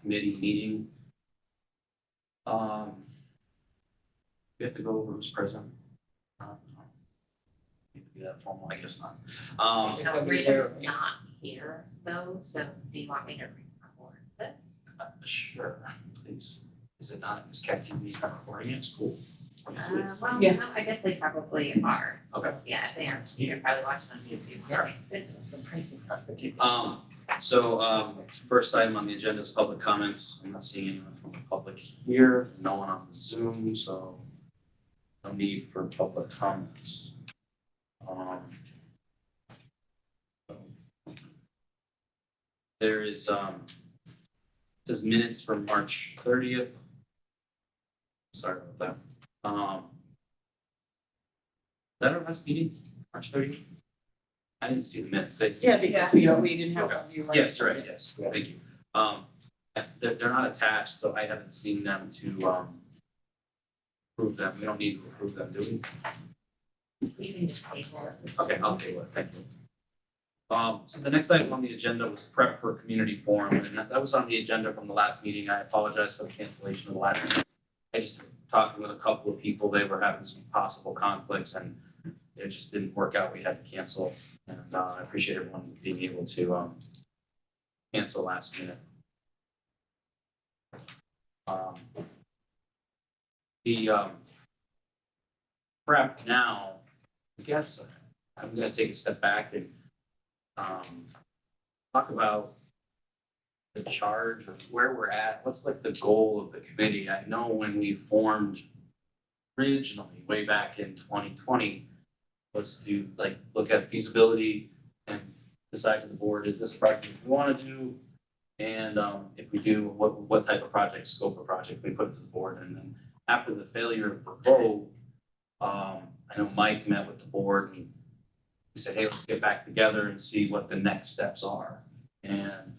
committee meeting. We have to go over who's present. Need to be that formal, I guess not. No, Rachel's not here though, so do you want me to record it? Sure, please. Is it not? Is Cat TV's not recording it? It's cool. Well, Yeah. no, I guess they probably are. Okay. Yeah, they are. You're probably watching on YouTube. Alright. The pricing. First item on the agenda is public comments. I'm not seeing anyone from the public here, no one on Zoom, so no need for public comments. There is, says minutes from March 30th. Sorry about that. Is that our last meeting, March 30th? I didn't see the minutes. Yeah, because we didn't have. Yes, right, yes, thank you. They're not attached, so I haven't seen them to, approve them. We don't need to approve them, do we? You can just table it. Okay, I'll table it, thank you. So the next item on the agenda was prep for community forum, and that was on the agenda from the last meeting. I apologize for the cancellation of the last meeting. I just talked with a couple of people, they were having some possible conflicts and it just didn't work out, we had to cancel. And I appreciate everyone being able to cancel last minute. The prep now, I guess I'm gonna take a step back and talk about the charge of where we're at, what's like the goal of the committee. I know when we formed originally, way back in 2020, was to like look at feasibility and decide to the board, is this project we want to do? And if we do, what type of project, scope of project we put to the board. And then after the failure of the vote, I know Mike met with the board and we said, hey, let's get back together and see what the next steps are. And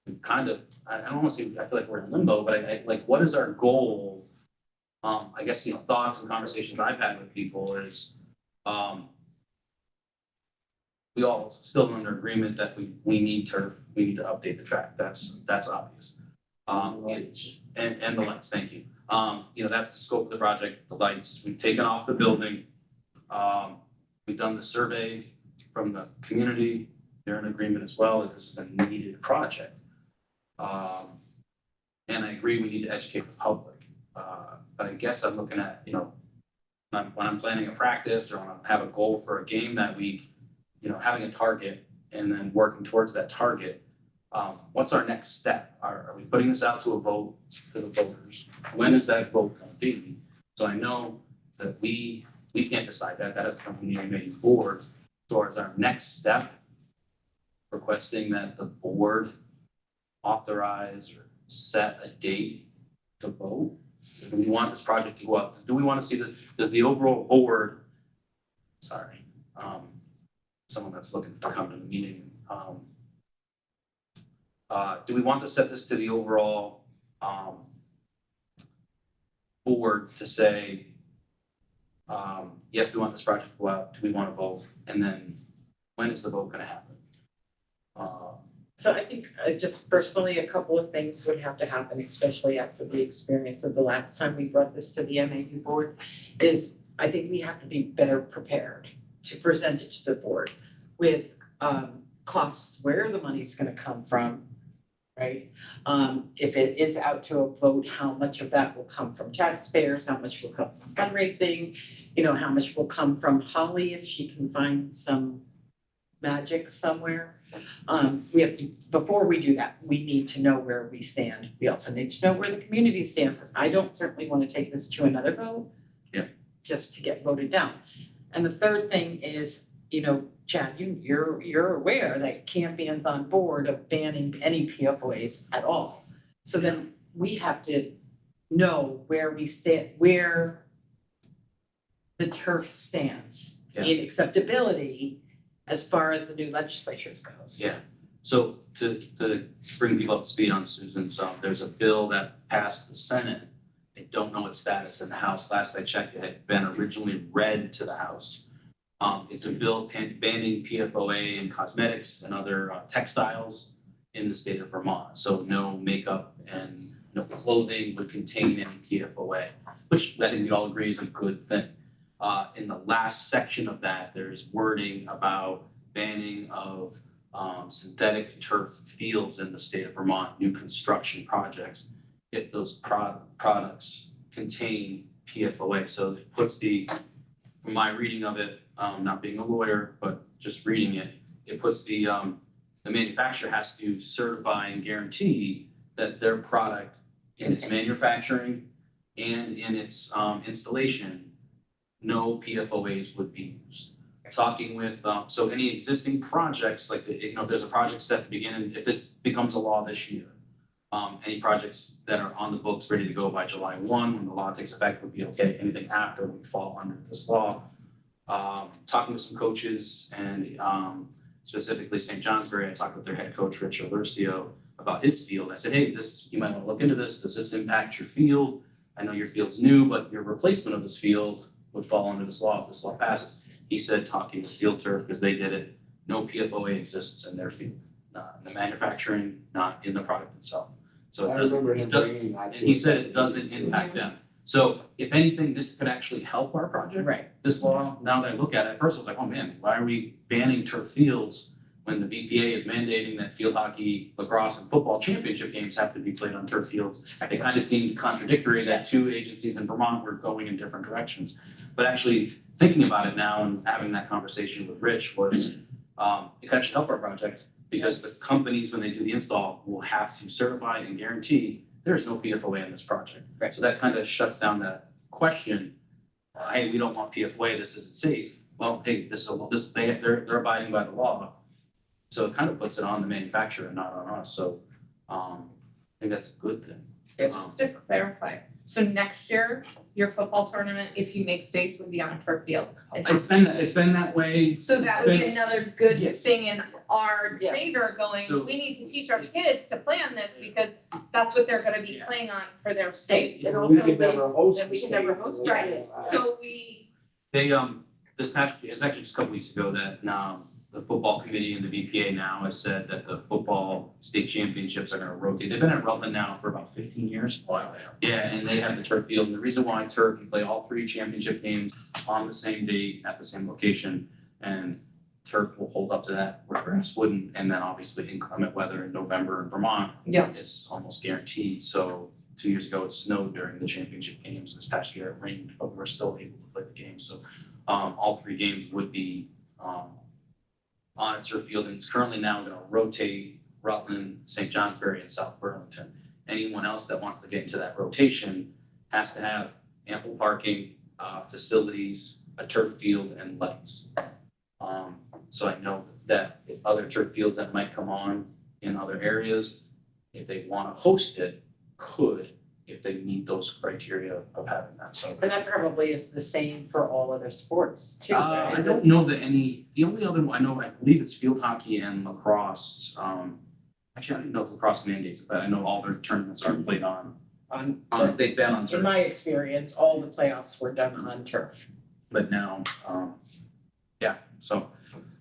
we've kind of, I don't want to say, I feel like we're in limbo, but I like, what is our goal? I guess, you know, thoughts and conversations I've had with people is, we all still under agreement that we need turf, we need to update the track, that's obvious. And the lights, thank you. You know, that's the scope of the project, the lights, we've taken off the building. We've done the survey from the community, they're in agreement as well that this is a needed project. And I agree, we need to educate the public. But I guess I'm looking at, you know, when I'm planning a practice or when I have a goal for a game that week, you know, having a target and then working towards that target. What's our next step? Are we putting this out to a vote to the voters? When is that vote going to be? So I know that we can't decide that. That has to come from the committee board towards our next step, requesting that the board authorize or set a date to vote. Do we want this project to go up? Do we want to see does the overall board, sorry, someone that's looking to come to the meeting, do we want to set this to the overall board to say, yes, we want this project to go out, do we want to vote? And then when is the vote going to happen? So I think just personally, a couple of things would have to happen, especially after the experience of the last time we brought this to the MAU board, is I think we have to be better prepared to present it to the board with costs, where the money's gonna come from, right? If it is out to a vote, how much of that will come from taxpayers, how much will come from fundraising, you know, how much will come from Holly if she can find some magic somewhere. We have to, before we do that, we need to know where we stand. We also need to know where the community stands, because I don't certainly want to take this to another vote. Yeah. Just to get voted down. And the third thing is, you know, Chad, you're aware that Campion's on board of banning any PFOAs at all. So then we have to know where we stand, where the turf stands in acceptability as far as the new legislature goes. Yeah, so to bring people up to speed on Susan, so there's a bill that passed the Senate. I don't know its status in the House. Last I checked, it had been originally read to the House. It's a bill banning PFOA in cosmetics and other textiles. in the state of Vermont. So no makeup and no clothing would contain any PFOA, which I think we all agree is a good thing. In the last section of that, there's wording about banning of synthetic turf fields in the state of Vermont, new construction projects, if those products contain PFOA. So it puts from my reading of it, not being a lawyer, but just reading it, it puts the manufacturer has to certify and guarantee that their product in its manufacturing and in its installation, no PFOAs would be used. Talking with, so any existing projects, like, if there's a project set to begin, and if this becomes a law this year, any projects that are on the books ready to go by July 1, when the law takes effect, would be okay. Anything after would fall under this law. Talking with some coaches and specifically St. Johnsbury, I talked with their head coach, Rich Alercio, about his field. I said, hey, you might want to look into this. Does this impact your field? I know your field's new, but your replacement of this field would fall under this law if this law passes. He said, talking with Field Turf, because they did it, no PFOA exists in their field, not in the manufacturing, not in the product itself. So I remember him bringing that and to he us. said it doesn't impact them. So if anything, this could actually help our project. Right. This law, now that I look at it, at first I was like, oh man, why are we banning turf fields when the BPA is mandating that field hockey, lacrosse, and football championship games have to be played on turf fields? It kind of seemed contradictory that two agencies in Vermont were going in different directions. But actually thinking about it now and having that conversation with Rich was, it could actually help our project because the companies, when they do the install, will have to certify and guarantee there's no PFOA in this project. Right. So that kind of shuts down that question. Hey, we don't want PFOA, this isn't safe. Well, hey, they're abiding by the law. So it kind of puts it on the manufacturer and not on us. So I think that's a good thing. Yeah, just to clarify, so next year, your football tournament, if you make states, would be on a turf field. It's been that way. So that would be another good Yes. thing in our Yeah. favor going, So- we need to teach our kids to play on this because that's what they're gonna be Yeah. playing on for their state. And We also could never means host that the we can never state. host Right. it. So we, They, this past, it's actually just a couple weeks ago that the football committee and the VPA now has said that the football state championships are gonna rotate. They've been at Rutland now for about 15 years. Wow. Yeah, and they have the turf field, and the reason why turf, you play all three championship games on the same date at the same location, and turf will hold up to that, where grass wouldn't, and then obviously inclement weather in November in Vermont Yeah. is almost guaranteed, so 2 years ago it snowed during the championship games, this past year it rained, but we're still able to play the game, so all three games would be on a turf field, and it's currently now gonna rotate Rutland, St. Johnsbury, and South Burlington. Anyone else that wants to get into that rotation has to have ample parking, facilities, a turf field, and lights. So I know that if other turf fields that might come on in other areas, if they wanna host it, could, if they meet those criteria of having that, so. And that probably is the same for all other sports too, right? I don't know that the only other one, I believe it's field hockey and lacrosse. Actually, I don't know if lacrosse mandates it, but I know all their tournaments are played on, they've been on In turf, my experience, all the playoffs were done on turf. but now, yeah, so.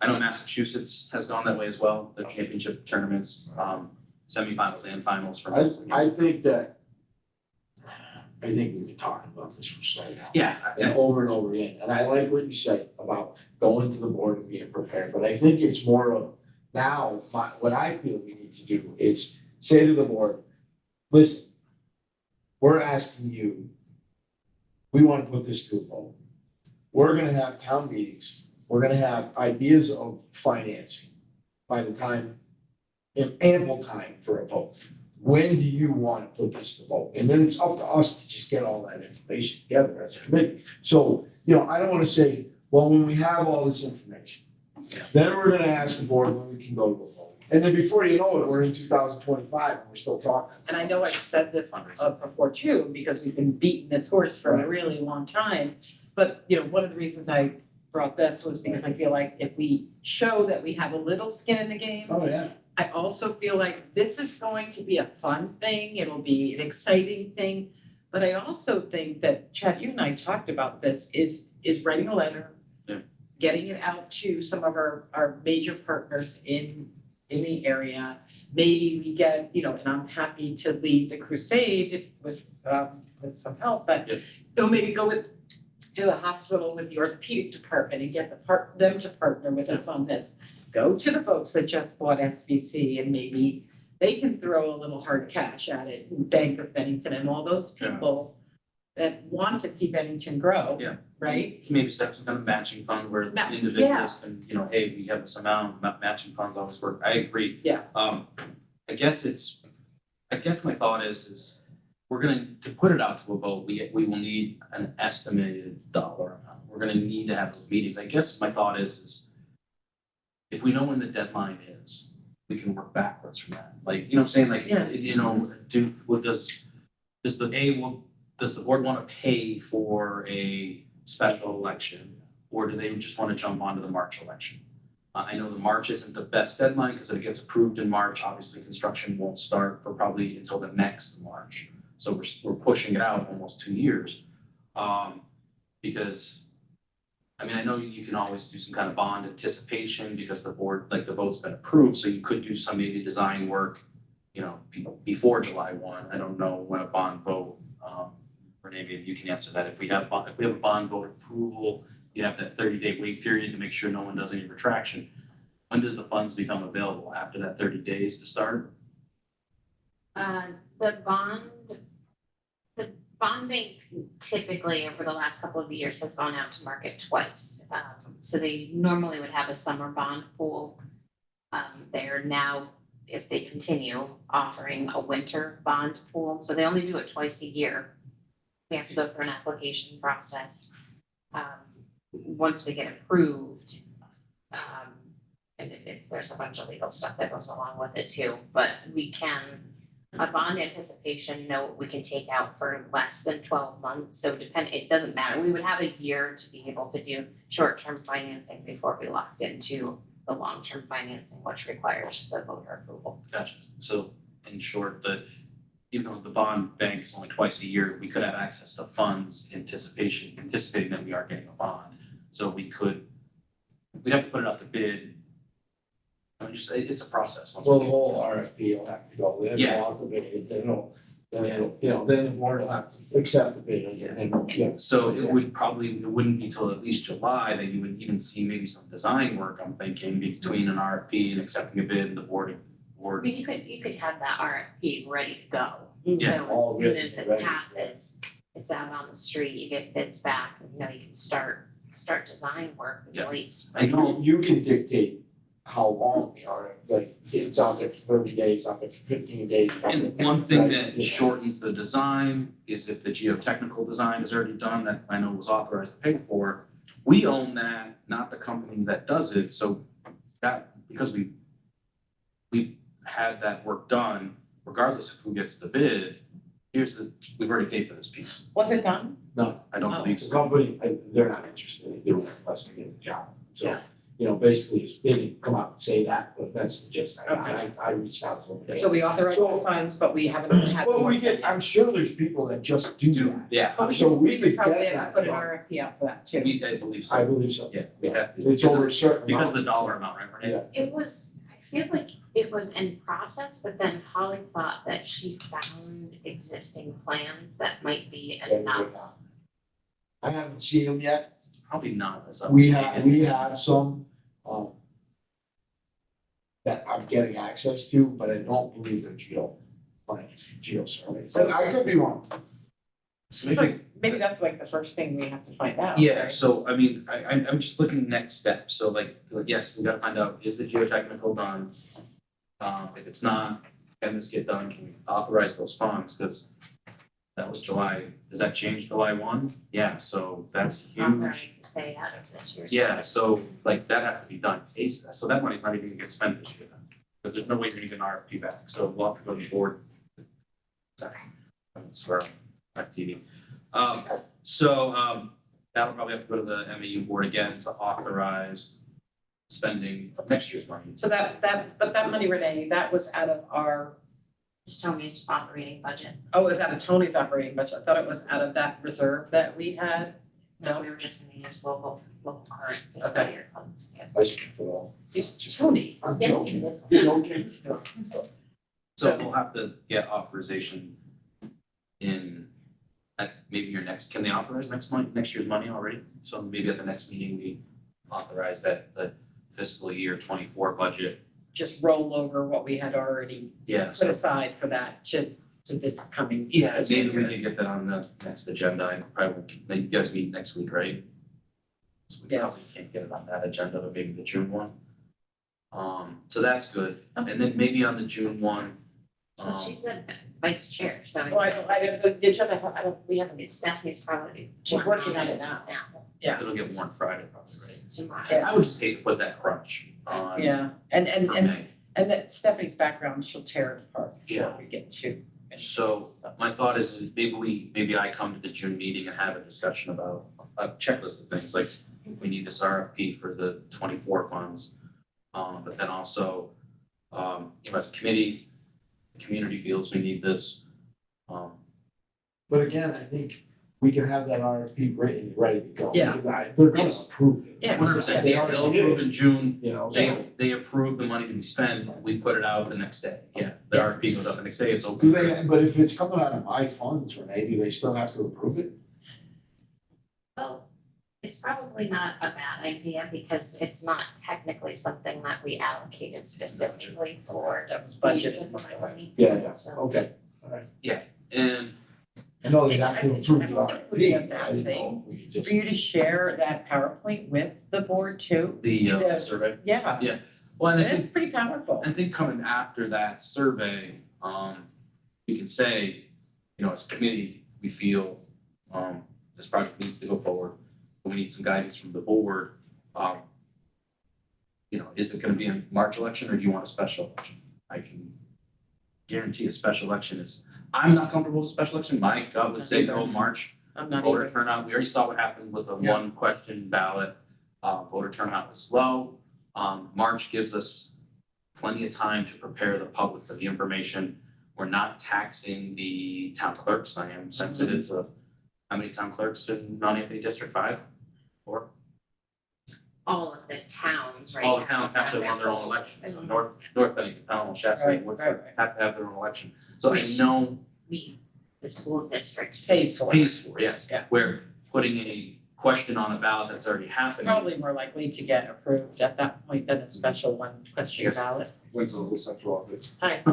I know Massachusetts has gone that way as well, the championship tournaments, semifinals and finals for most of the I games. think we've been talking about this for so long. Yeah, And over again, and I like what you said about going to the board and being prepared, but I think it's more of now, what I feel we need to do is say to the board, listen, we're asking you, we want to put this to a vote. We're gonna have town meetings, we're gonna have ideas of financing by the time, in ample time for a vote. When do you want to put this to vote? And then it's up to us to just get all that information together as a committee. So, I don't wanna say, well, when we have all this information, then we're gonna ask the board when we can go to a vote. And then before you know it, we're in 2025 and we're still talking. And I know I've said this before too, because we've been beating this horse for a really long time. But, one of the reasons I brought this was because I feel like if we show that we have a little skin in the game, Oh, yeah. I also feel like this is going to be a fun thing, it'll be an exciting thing. But I also think that, Chad, you and I talked about this, is writing a letter. Yeah. Getting it out to some of our major partners in the area, maybe we get, and I'm happy to lead the crusade if with some help, but Yeah. maybe go to the hospital with the orthopedic department and get them to partner with us on this. Go to the folks that just bought SBC and maybe they can throw a little hard cash at it, Bank of Bennington and all those Yeah. people that want to see Bennington grow. Yeah. Right? Maybe set some kind of matching fund where Yeah. individuals can, hey, we have this amount, matching funds always work. I agree. Yeah. I guess my thought is we're to put it out to a vote, we will need an estimated dollar amount. We're gonna need to have those meetings. I guess my thought is if we know when the deadline is, we can work backwards from that. Like, you know what I'm saying? Like, Yeah. does the board wanna pay for a special election? Or do they just wanna jump onto the March election? I know the March isn't the best deadline, because if it gets approved in March, obviously construction won't start for probably until the next March. So we're pushing it out almost 2 years. Because, I know you can always do some kind of bond anticipation because the board, like the vote's been approved, so you could do some maybe design work, before July 1. I don't know when a bond vote, Renee, maybe you can answer that. If we have a bond vote approval, you have that 30-day wait period to make sure no one does any retraction. When do the funds become available? After that 30 days to start? The bond bank typically over the last couple of years has gone out to market twice. So they normally would have a summer bond pool. They're now, if they continue, offering a winter bond pool. So they only do it twice a year. We have to go through an application process. Once we get approved, and there's a bunch of legal stuff that goes along with it too, but a bond anticipation note we can take out for less than 12 months, so it doesn't matter. We would have a year to be able to do short-term financing before we locked into the long-term financing, which requires the voter approval. Gotcha. So in short, even though the bond bank is only twice a year, we could have access to funds anticipating that we are getting a bond. So we'd have to put it out to bid. It's a process. Well, the whole RFP will have to go, then Yeah. it'll have to be, then the board will have to accept the bid and, So it wouldn't be till at least July that you would even see maybe some design work, I'm thinking, between an RFP and accepting a bid and the board. I mean, you could have that RFP ready to go. Yeah, So all as soon ready, as it ready. passes, it's out on the street, you get bids back, and you can start design work in Yeah. late spring. you can dictate how long the RFP, like, if it's out there for 30 days, out there for 15 days. out there And for- one thing right, that yeah. shortens the design is if the geotechnical design is already done, that I know was authorized to pay for, we own that, not the company that does it, so because we had that work done, regardless of who gets the bid, we've already paid for this piece. Was it done? No, I don't Oh. believe the so. company, they're not interested, they do it unless they get the job. So, Yeah. basically, they didn't come out and say that, but that's the gist. Okay. I reached out to them. So we authorized the So- funds, but we haven't had. Well, I'm sure there's people that just do that. Yeah, But So we we could probably get have to that put an done. RFP out for that too. I believe so. I believe so. Yeah, we have to. It's over a certain amount. Because of the dollar amount, right, Renee? Yeah. I feel like it was in process, but then Holly thought that she found existing plans that might be enough. I haven't seen them yet. Probably not as up. We have some, that I'm getting access to, but I don't believe they're geo surveys. So I could be wrong. So So maybe, maybe that's like the first thing we have to find out. yeah, right? so I'm just looking next steps, so yes, we gotta find out, is the geotechnical done? If it's not, can this get done, can we authorize those funds, cause that was July, does that change July 1? Yeah, so that's huge. Authorized to pay out of this year's. Yeah, so that has to be done ASAP, so that money's not even gonna get spent this year then, because there's no way you're gonna get an RFP back, so we'll have to go to the board. Sorry, I swear, on TV. That'll probably have to go to the MAU board again to authorize spending of next year's money. So but that money, Renee, that was out of our, Just Tony's operating budget. it was out of Tony's operating budget. I thought it was out of that reserve that we had. No, we were just gonna use local current fiscal Okay. year funds. Yeah. I speak for all. Tony. I'm Yes, joking. it is. Joking. So we'll have to get authorization in, at maybe your next, can they authorize next year's money already? So maybe at the next meeting, we authorize that, the fiscal year 24 budget. Just roll over what we had already Yeah, put so, aside for that to this coming. yeah, fiscal maybe we year. can get that on the next agenda. I probably won't, you guys meet next week, right? So we probably Yes. can't get it on that agenda, but maybe the June one. So that's good. And then maybe on the June one, Well, she's the vice chair, so Oh, I don't, the agenda, we haven't, it's Stephanie's probably. She's working on it now. Yeah. it'll get warned Friday probably, right? Tomorrow. Yeah. I would just hate to put that crunch on yeah, and for May. that Stephanie's background, she'll tear it apart Yeah. before we get to. So my thought is maybe I come to the June meeting and have a discussion about a checklist of things, like we need this RFP for the 24 funds. But then also, as a committee, the community feels we need this. But again, I think we can have that RFP written, ready to go. Yeah. Because they're gonna Yes. approve it. Yeah. 100%, They they'll already approve did, in June, you know, so. they approve the money to be spent, we put it out the next day, yeah, the Yeah. RFP goes out the next day, it's Do open. they, but if it's coming out of my funds, Renee, do they still have to approve it? Well, it's probably not a bad idea because it's not technically something that we allocated specifically for. That was budgeted. usability. Yeah, So, okay. And I know they'd have I to think- approve I the don't think it would be a RFP, bad I didn't thing know if we could just. For you to share that PowerPoint with the board too, the Yeah. survey, yeah, well, and I think that's pretty powerful. I think coming after that survey, we can say, as a committee, we feel, this project needs to go forward. But we need some guidance from the board. Is it gonna be a March election or do you want a special election? I can guarantee a special election I'm not comfortable with a special election. My gut would say go March. I'm not Voter even, turnout, we already saw what happened with a Yeah. one question ballot. Voter turnout was low. March gives us plenty of time to prepare the public for the information. We're not taxing the town clerks. I am sensitive to how many town clerks in Mount Anthony District 5? 4? all of the towns, right? All the towns have to run their own elections. So North Bennington, Pownell, Shasta, Right, Woodford right. have to have their own election. So I Which- know We, the school district. pays for it, pays for, yes. Yeah. We're putting a question on a ballot that's already happening. probably more likely to get approved at that point than a special one question Yes. ballot. When's the central office? Hi.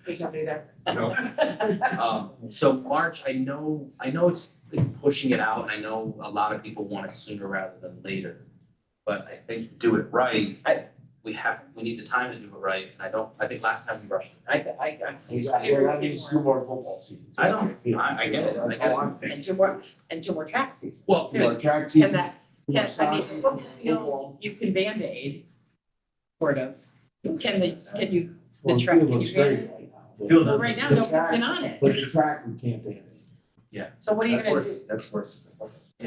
There's nobody there. So March, I know it's like pushing it out, and I know a lot of people want it sooner rather than later. But I think to do it right, we need the time to do it right, and I think last time we rushed it. That means 2 more football seasons. I get it, That's all I'm And thinking. two more track seasons. Well, 2 more track And seasons. that, 2 more I mean, soccer, football, you can Band-Aid, sort of. Can you, the Well, the track, field can looks you great Band-Aid? right now. Field Well, right now, nobody's been on it. But the track, we can't ban it. So what are you gonna do? That's worse.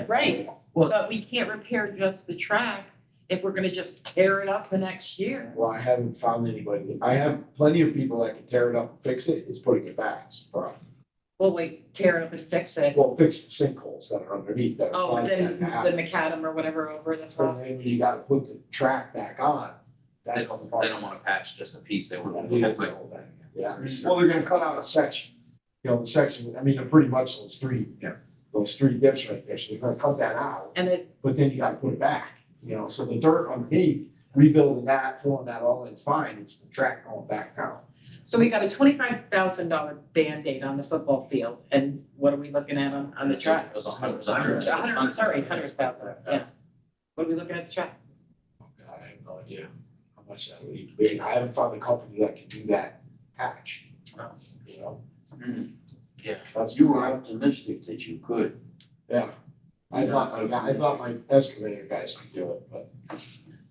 Right, Well- but we can't repair just the track if we're gonna just tear it up the next year. Well, I haven't found anybody, I have plenty of people that can tear it up and fix it, it's putting it back, it's a problem. Well, wait, tear it up and fix it. Well, fix the sinkholes that are underneath that. are Oh, causing then that to the happen. macadam or whatever over the And top. then when you gotta put the track back on, they that's the part. don't wanna patch just a piece, they want Yeah, to the whole thing. Yeah, well, they're gonna cut out a section, the section, I mean, they're pretty much those 3. Yeah. Those 3 dips right there, so they're gonna cut that out, And it, but then you gotta put it back, so the dirt underneath, rebuilding that, filling that all in, fine, it's the track going back down. so we got a $25,000 Band-Aid on the football field, and what are we looking at on the track? It was 100. 100,000, yeah. What are we looking at the track? Oh God, I have no idea how much that would even be. I haven't found a company that can do that patch. Wow. Mhm. Yeah. That's. You were optimistic that you could. Yeah. I thought my excavator guys could do it, but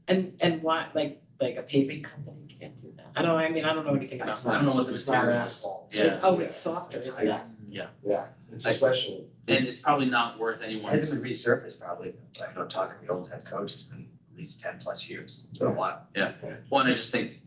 And why, like a paving company can't do that? I don't know anything about it's that. I not, don't know what the it's not material is. asphalt. Yeah. Oh, it's softer, isn't it? Yeah, it's a special. And it's probably not worth anyone's. Hasn't been resurfaced probably, I know talking to the old head coach, it's been at least 10+ years, it's been a while. One, I just think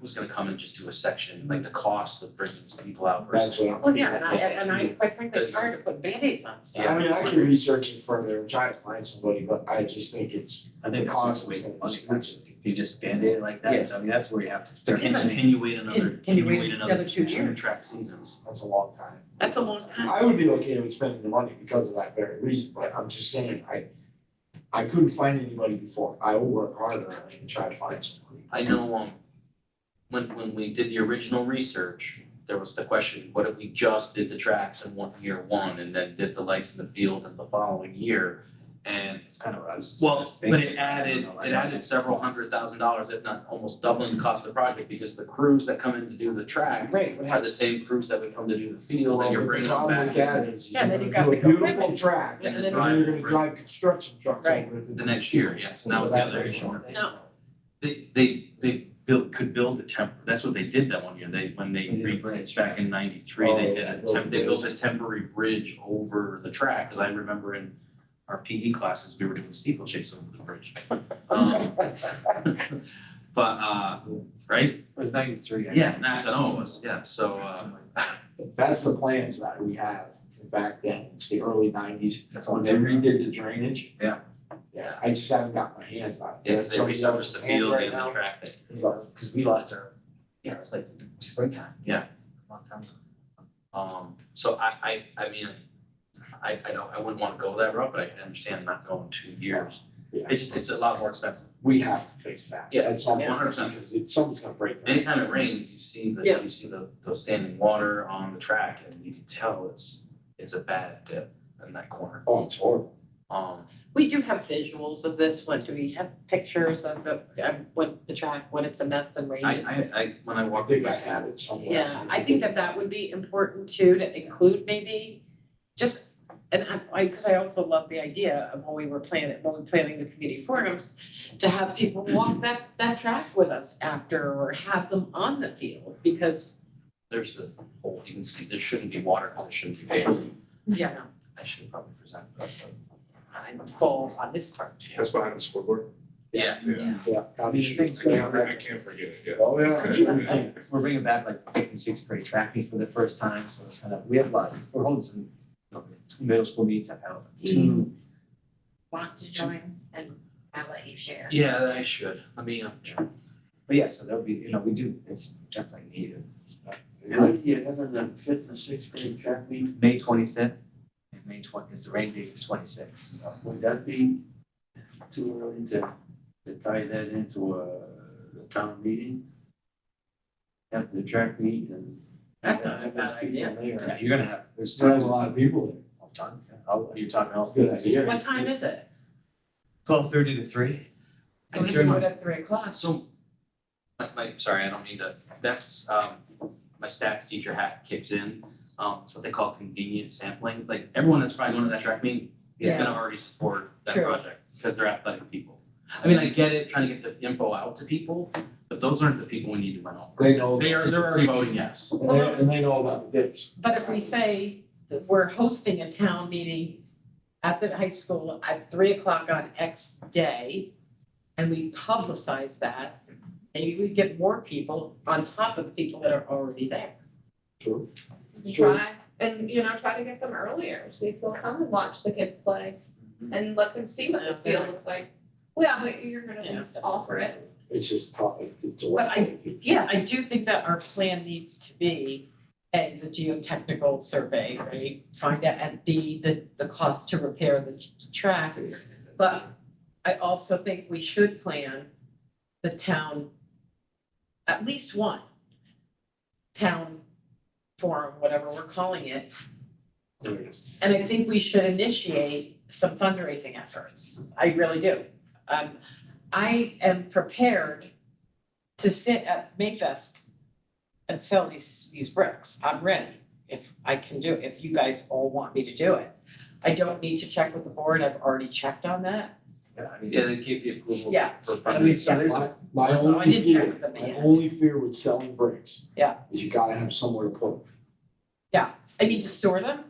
who's gonna come and just do a section, like the cost of bringing these people out That's versus. what Well, yeah, and I quite frankly, it's hard to put Band-Aids on stuff. I mean, I can research it further and try to find somebody, but I just think it's, I think The that's cost just a waste is of money, gonna be actually. If you just Band-Aid it like that, so I mean, that's where you have to start. Yeah, but- Can you wait another, Can you wait another 2 two years? track seasons? that's a long time. That's a long time. I would be okay with spending the money because of that very reason, but I'm just saying, I couldn't find anybody before. I will work harder and try to find somebody. I know, when we did the original research, there was the question, what if we just did the tracks in year one and then did the lights in the field in the following year? And It's kind of what I was. well, just but thinking. it added, I don't know, it added several $100,000, if not almost doubling the cost of the project, because the crews that come in to do the track Right, are the same crews that would come to do the field, and you're bringing them The problem with back that is Yeah, you're then you gonna got do a the beautiful equipment. track And and then then you're gonna drive construction trucks Right. over it. the next year, yes, now it's the other issue. No. They could build a that's what they did that one year, when they They did a re bridge. back in '93, Oh, they yeah, they built a temporary bridge over the track, cause I remember in our PE classes, we were doing steeplechase over the bridge. But, right, It was 93. I yeah, think. Nakano was, yeah, so, That's the plans that we have from back then. It's the early nineties. That's When all. they redid the drainage. Yeah. Yeah, I just haven't got my hands on it. yeah, 'cause they Somebody resurfaced else's the hands field right and the now. track thing. Because we lost our, yeah, it was like springtime. Yeah. Long time ago. So I mean, I don't, I wouldn't wanna go that route, but I can understand not going 2 years. Yeah. It's a lot more expensive. We have to fix that. Yeah, At some point, 100%. because something's gonna break down. Anytime it rains, you see Yeah. the standing water on the track, and you can tell it's a bad dip in that corner. Oh, it's horrible. We do have visuals of this one. Do we have pictures of what the track, when it's a mess and rainy? When I I walk. think I have it somewhere. Yeah, I think that would be important too, to include maybe just, and because I also love the idea of when we planning the community forums, to have people walk that track with us after, or have them on the field, because, There's the hole, you can see, there shouldn't be water, because it shouldn't be paved. yeah, I should probably present that. I'm full on this part. That's behind the scoreboard. Yeah, Yeah. I mean, I can't forget it, yeah. Oh, yeah. We're bringing back like fifth and sixth grade track meet for the first time, so it's kind of, we have a lot, we're holding some, 2 middle school meets, I've held two. Want to join and I'll let you share. yeah, I should, I mean, But yeah, so there'll be, we do, it's definitely needed. When do you have the fifth and sixth grade track meet? May 25th and May 20th, it's the rain date, the 26th, so. Would that be too early to tie that into the town meeting? Have the track meet and. That's not a have bad those people idea. there. Yeah, you're gonna have, there's There's tons a of, lot of people there. you're talking all. Good idea. What time is it? 12:30 to 3. So we can do it at 3:00. so, sorry, I don't mean to, that's, my stats teacher hat kicks in. It's what they call convenient sampling, like, everyone that's probably going to that track meet is gonna already support that True. project, because they're athletic people. I mean, I get it, trying to get the info out to people, but those aren't the people we need to know. They know. They're already voting yes. And they know about the dips. But if we say that we're hosting a town meeting at the high school at 3:00 on X day, and we publicize that, maybe we get more people on top of the people that are already there. True. Try, and try to get them earlier, so they will come and watch the kids play and let them see what this field looks like. Well, yeah, but you're gonna Yeah. need to offer it. It's just tough. It's a But way. Yeah, I do think that our plan needs to be, A, the geotechnical survey, right? Find out, and B, the cost to repair the track. But I also think we should plan the town, at least one town forum, whatever we're calling it. And I think we should initiate some fundraising efforts. I really do. I am prepared to sit at Mayfest and sell these bricks. I'm ready, if I can do it, if you guys all want me to do it. I don't need to check with the board, I've already checked on that. Yeah, I mean, Yeah, they give you approval. Yeah. For I mean, so fundraising. there's My a, my No, I only didn't check fear, with them my yet. only fear with selling bricks. Yeah. Is you gotta have somewhere to put them. I need to store them,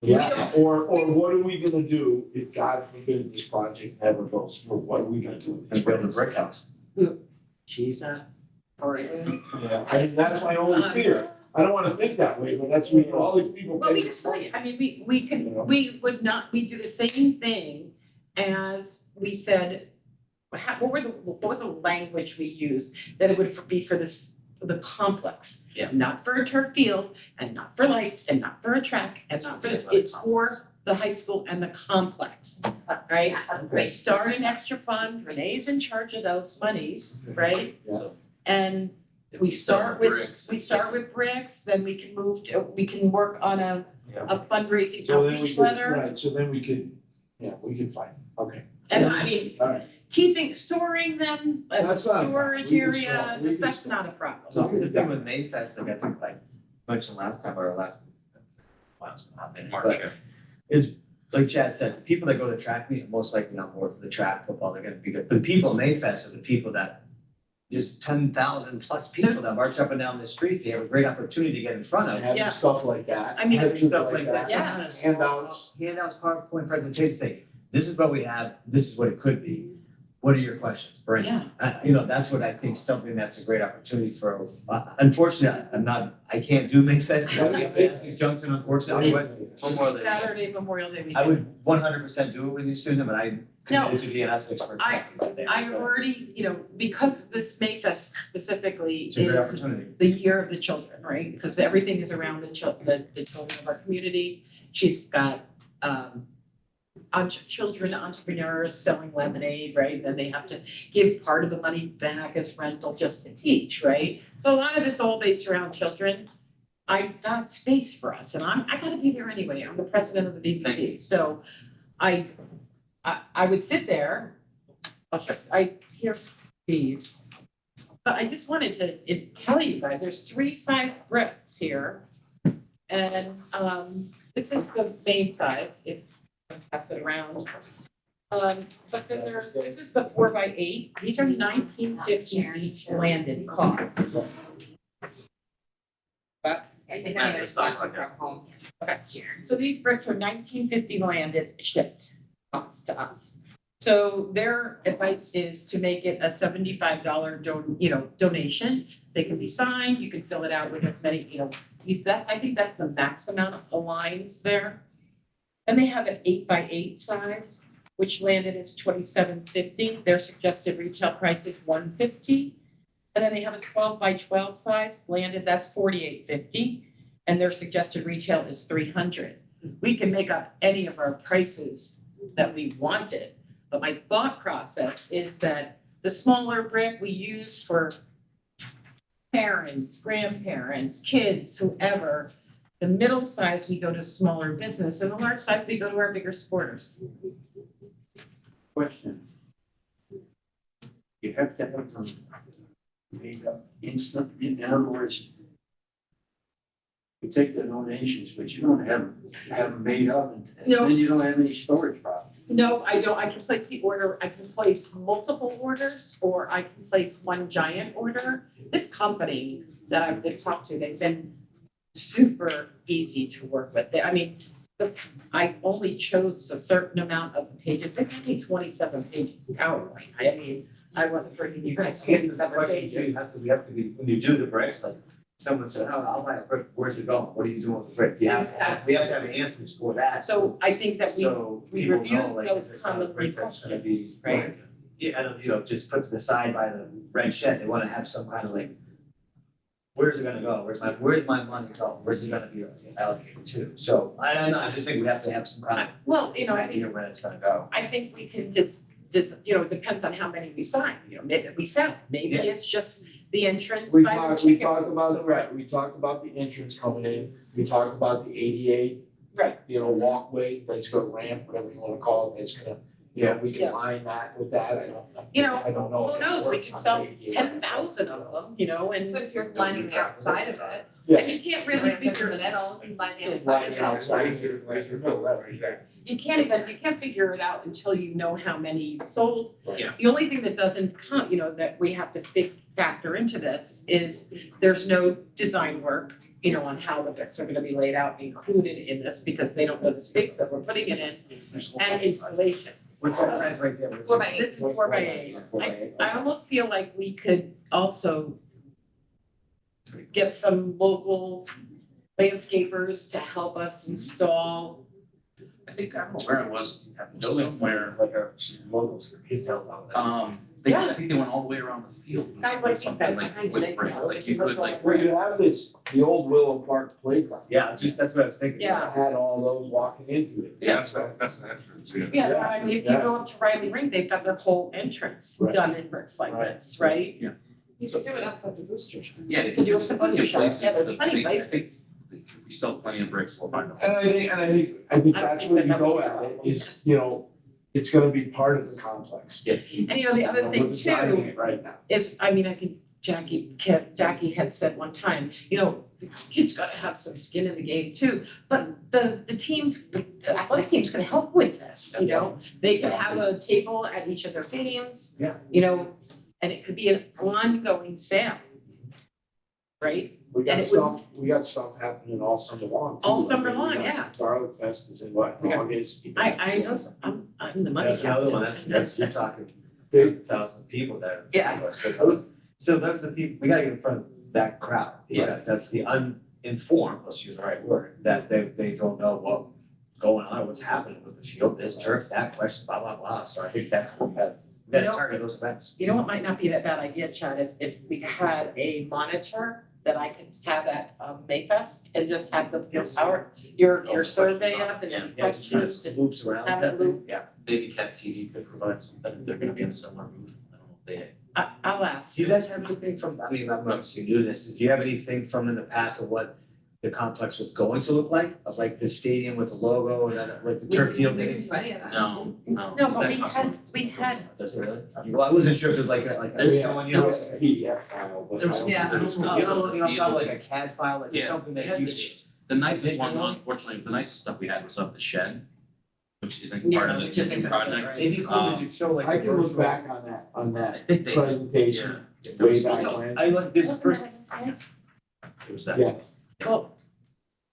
Yeah, or what are we gonna do if, God forbid, this project never goes through? What are we gonna do with these and build a bricks? brick house. cheese that. Yeah, I mean, that's my only fear. I don't wanna think that way, but that's, all these people. Well, we think- just say, I mean, we can, we would not, we do the same thing as we said, what was the language we used? That it would be for this, the complex. Yeah. Not for a turf field, and not for lights, and not for a track, and not for this, it's for the high school and the complex, right? We start an extra fund, Renee's in charge of those monies, right? So And if we start with, bricks, we start with bricks, then we can move to, we can work on a fundraising So then we outreach could, letter. right, so then we could, yeah, we could find, okay. And I mean, All right. storing them as a That's not a problem. storage We can store- area, we can that's store. not a problem. So the thing with Mayfest, like I think like mentioned last time or last, well, it's not been, March, but yeah. is, like Chad said, people that go to the track meet, most likely not more for the track football, they're gonna be good. But the people in Mayfest are the people that, there's 10,000 plus people that march up and down the street, they have a great opportunity to get in front of. Yeah. Having stuff like that. I mean, having Stuff like that. Yeah. Sometimes Handouts. Handouts, PowerPoint presentations, say, this is what we have, this is what it could be. What are your questions? Bring it. Yeah, You know, that's what I think, something that's a great opportunity for, unfortunately, I can't do Mayfest, but we have Essex Junction, unfortunately, but Memorial Day. Saturday, Memorial Day weekend. I would 100% do it with you, Susan, but I committed to be in Essex for. I have already, because this Mayfest specifically It's a great is opportunity. the year of the children, right? Because everything is around the children of our community. She's got children entrepreneurs selling lemonade, right? Then they have to give part of the money back as rental just to teach, right? So a lot of it's all based around children. I got space for us, and I gotta be there anyway. I'm the president of the BBC, so I would sit there. I hear these. But I just wanted to tell you guys, there's 3 size bricks here. And this is the main size, if I pass it around. But then this is the 4x8, these are 1950 each landed cost. But I think Yeah, I it's not was like from that. home. Okay. Sharon. So these bricks are 1950 landed, shipped cost to us. So their advice is to make it a $75 donation. They can be signed, you can fill it out with as many, I think that's the max amount of the lines there. And they have an 8x8 size, which landed is $27.50. Their suggested retail price is $150. And then they have a 12x12 size, landed, that's $48.50. And their suggested retail is $300. We can make up any of our prices that we wanted. But my thought process is that the smaller brick we use for parents, grandparents, kids, whoever. The middle size, we go to smaller business, and the large size, we go to our bigger supporters. Question. You have to have them made up instant, in other words, you take the donations, but you don't have them made up, and No. then you don't have any storage problems. No, I don't, I can place the order, I can place multiple orders, or I can place one giant order. This company that I've talked to, they've been super easy to work with. I only chose a certain amount of pages, they sent me 27 page PowerPoint. I wasn't bringing you guys I guess it's 27 question, pages. we have to be, when you do the bricks, like, someone said, oh, I'll buy a brick, where's it going? What are you doing with the brick? We have to have answers for that. So I think that So we people reviewed know, like, those if it's not a commonly brick that's gonna be, questions, right? Yeah, and just put to the side by the red shed, they wanna have some kind of like, where's it gonna go? Where's my money going? Where's it gonna be allocated to? So, I don't know, I just think we have to have some kind Well, of I think idea where it's gonna go. I think we can just, it depends on how many we sign, maybe we sell, maybe Yeah. it's just the entrance We by the talked, chicken. we talked about the entrance coming in, we talked about the ADA. Right. Walkway, that's gonna ramp, whatever you wanna call it, it's gonna, we can Yeah. line that with that, I don't know. Who if it knows, we works could on sell ADA. 10,000 of them, and But if you're lining the outside of it, Yeah. you can't really if it's in figure, the middle, you line the It's outside Line of it it. outside. you can't figure it out until you know how many you've sold. Yeah. The only thing that doesn't come, that we have to factor into this is there's no design work, on how the bricks are gonna be laid out included in this, because they don't know the space that we're putting it in, and installation. What's that size right there? What's 4 by it? 8. This is 4 by 8. 4 by 8. I almost feel like we could also get some local landscapers to help us install. I think I don't know where it was, somewhere. Like our locals, kids help out with that. I think they went all the way around the field. Guys like Something these guys like behind you, with they- bricks, like you could like. Where you have this, the old Willow Park playground. Yeah, that's what I was thinking. Yeah. Had all those walking into it. Yeah. That's the entrance, yeah. Yeah, I mean, if you go up to Riley Ring, they've got their whole entrance Right. done in bricks like this, right? You should do it outside the booster shop. Yeah, You do it for plenty of booster shop. places, Yeah, there's but plenty of I think places. if we sell plenty of bricks, we'll find them. And I think I don't that's think where you that go would be at a it, problem. is, you know, it's gonna be part of the complex. Yeah. And you know, the other We're thing designing too it right now. is, I mean, I think Jackie had said one time, you know, the kids gotta have some skin in the game too. But the teams, the athletic teams can help with this, you know? They can have a table at each of their games. Yeah. You know, and it could be an ongoing sale. Right? We got And it would- we got stuff happening all summer long. too. All summer I mean, we long, got yeah. Garlic Fest is in what, We got- August? I know, I'm the money That's another one, captain. you're talking 50,000 people there. Yeah. So those are the people, we gotta get in front of that crowd, because that's the uninformed, let's use the right word, that they don't know what's going on, what's happening with the field, this turf, that question, blah, blah, blah, so I think that's what we gotta target those events. You know what might not be that bad idea, Chad, is if we had a monitor that I could have at Mayfest and just have the, your survey up and then Yeah, just kind of questions and loops around. have it loop. Yeah. Maybe Cat TV could provide something, if they're gonna be in a similar booth, I don't know if they. I'll ask. Do you guys have anything from, I mean, I'm not saying you do this, do you have anything from in the past of what the complex was going to look like? Of like the stadium with the logo and then like the turf field? We didn't do any of that. No. No, Is but that we custom? had, Does it really? Well, I wasn't sure if it was like There's someone, you There know, was a PDF file, but I don't- Yeah. There was- you know, I'm talking like a CAD file, like Yeah. something They that had you. the nicest one, Visual? unfortunately, the nicest stuff we had was up the shed, which isn't Yeah, part of the which isn't chicken part of it, project. right. It'd be cool to just show like. I a can look virtual- back on I that think they, presentation yeah, it way was, back when. I like, there's the first, it was that. Yeah. well,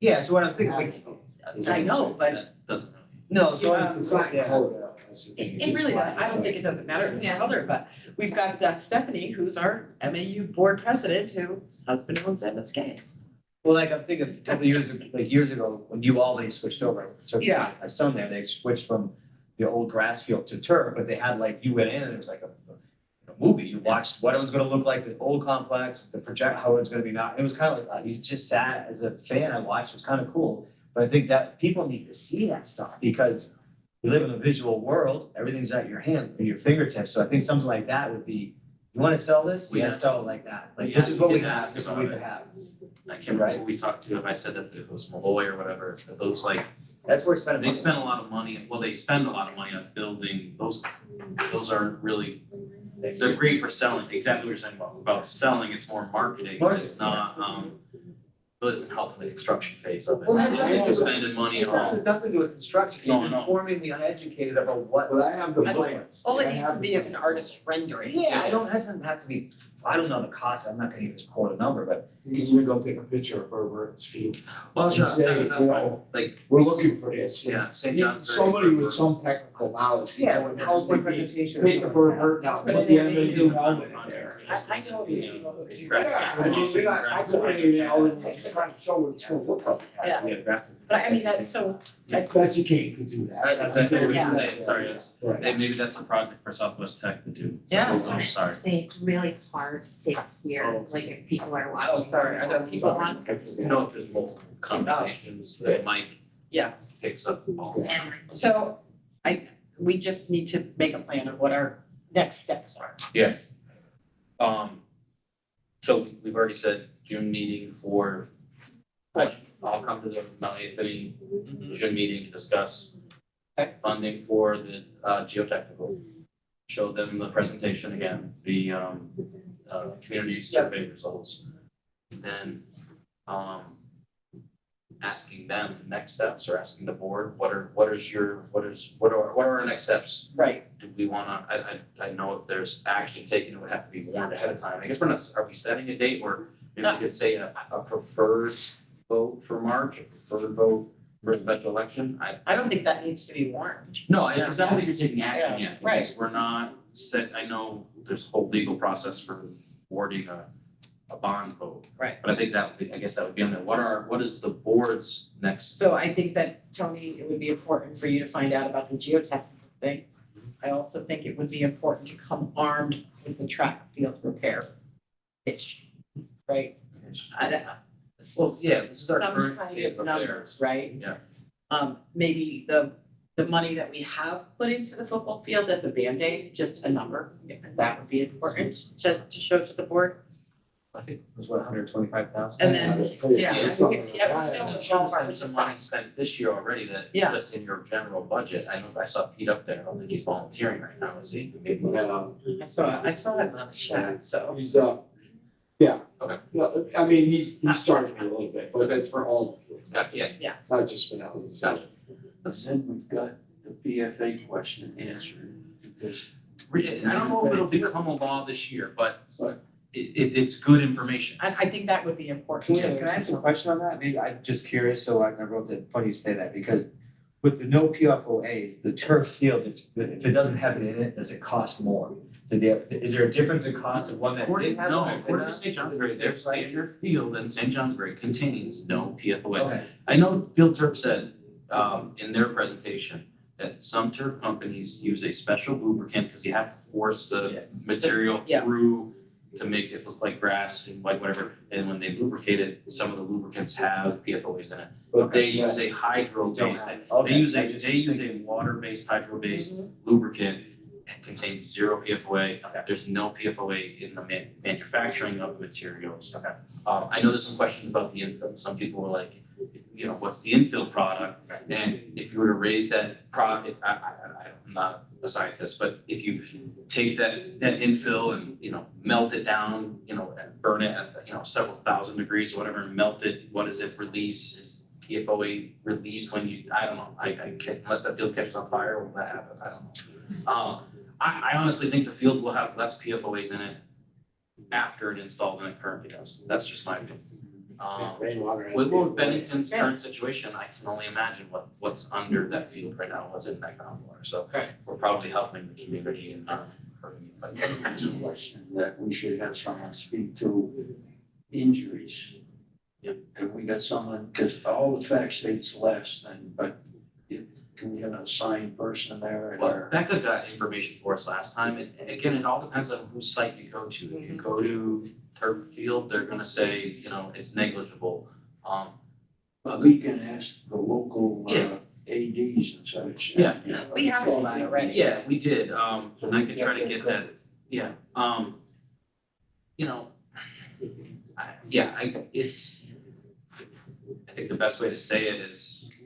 yeah, so what I was thinking, like, I know, but That doesn't really. no, so I. It's not color, that's the thing. it really does, I don't think it doesn't matter if it's color, but we've got Stephanie, who's our MAU board president, whose husband owns MSK. Well, like I'm thinking, a couple of years, like years ago, when you Albany switched over, so Yeah. my son there, they switched from the old grass field to turf, but they had like, you went in and it was like a movie, you watched what it was gonna look like, the old complex, the project, how it's gonna be now, it was kind of like, you just sat as a fan, I watched, it was kind of cool. But I think that people need to see that stuff, because we live in a visual world, everything's at your hand, at your fingertips, so I think something like that would be, you wanna sell this, we gotta Yes. sell it like that, like We this had- is what we we did have, ask this is what we about could have. I can't remember who we talked to, if I said that if it was Malloy or whatever, that those like, That's where it's spent. they spend a lot of money, well, they spend a lot of money on building, those aren't really, they're great for selling, exactly what you're saying about selling, it's more marketing, it's not, it doesn't help in the construction phase of it. Well, that's If nothing you're to do- spending money It's on, nothing to do with construction, it's No, no. informing the uneducated about what. But I have the I- plans. All it I needs have to the be is an plans. artist rendering. Yeah, I don't, doesn't have to be, I don't know the cost, I'm not gonna even quote a number, but You can even go take a picture of Burber's field. well, sure, Say, that's you fine, know, like, We're looking for this. yeah, St. You- John's. very Somebody good with for- some technical knowledge. can yeah, go in there, PowerPoint maybe presentation. Take the bird hurt now, But put it the ain't MAU even helmet in there. I know You you know, know, it's do graphic. that. Yeah, I mean, they're not, I coordinated it all the time, trying to show what it's gonna look like. Yeah. Yeah, graphic. But I mean, that's so, Betsy King could do that. That's exactly what Yeah. you're saying, sorry, it's, Right. hey, maybe that's a project for Southwest Tech to do. Yeah. I'm sorry. Say it's really hard to hear, like if people are watching. oh, sorry, are there people on? You know, if there's multiple conversations, the mic. Yeah. Picks up all. And So we just need to make a plan of what our next steps are. Yes. So we've already said June meeting for, I'll come to the Mount Anthony June meeting to discuss Okay. funding for the geotechnical. Show them the presentation again, the community survey results. And then asking them next steps, or asking the board, what are our next steps? Right. Do we wanna, I know if there's action taken, it would have to be warned ahead of time. I guess we're not, are we setting a date where maybe we could say a preferred vote for March, a preferred vote for a special election. I don't think that needs to be warned. No, it's not that you're taking action Yeah, yet, because we're not set, I know there's a whole legal process for awarding a bond vote. Right. But I think that would be, I guess that would be on there. What is the board's next? So I think that, Tony, it would be important for you to find out about the geotechnical thing. I also think it would be important to come armed with the track field repair ish, right? Well, yeah, this is our Some current kind state of of affairs. numbers, right? Yeah. Maybe the money that we have put into the football field as a Band-Aid, just a number, if that would be important to show to the board. I think It was what, 125,000? And then, yeah, I think if- yeah, I'm sure there's been some money spent this year already that Yeah. just in your general budget. I know I saw Pete up there. I don't think he's volunteering right now, is he? Maybe he's. I saw it on the chat, so. He's yeah. Okay. No, I mean, he's charged me a little bit, but it's for all the fields, Yeah, not just Spinelli. gotcha. Then we've got the BFA question answered, because I don't know if it'll become a law this year, but Right. it's good information. I think that would be important too. Can I ask a question on that? Maybe I'm just curious, so I wrote that, funny you say that, because with the no PFOAs, the turf field, if it doesn't have it in it, does it cost more? Is there a difference in cost of one that did have? one and did According to not? St. Johnsbury, their standard field in St. Johnsbury contains no PFOA. Okay, I know Field Turf said, in their presentation, that some turf companies use a special lubricant, because you have to force Yeah. the material Yeah. through to make it look like grass and like whatever, and when they lubricate it, some of the lubricants have PFOAs in it. But they use a hydro-based, they use a water-based, hydro-based lubricant. It contains zero PFOA. Okay. There's no PFOA in the manufacturing of the materials. Okay. I know there's some questions about the infill. Some people were like, you know, what's the infill product? And if you were to raise that product, I'm not a scientist, but if you take that infill and, you know, melt it down, you know, and burn it at, you know, several thousand degrees or whatever, and melt it, what does it release? Is PFOA released when you, I don't know, I can't, unless that field catches on fire, will that happen? I don't know. I honestly think the field will have less PFOAs in it after it installed than it currently does. That's just my opinion. Rainwater. has With PFOA. Bennington's current situation, I can only imagine what's under that field right now, what's in that groundwater. So Right. we're probably helping the community and not hurting anybody. there's a question that we should have someone speak to injuries. Yep. And we got someone, because all the fact states less than, but can we have an assigned person there? Well, Becca got information for us last time, and again, it all depends on whose site you go to. If you go to turf field, they're gonna say, you know, it's negligible. But we can ask the local Yeah. ADs and such. Yeah. We have all that already. Yeah, we did, and I could try to get that, yeah, you know, I think the best way to say it is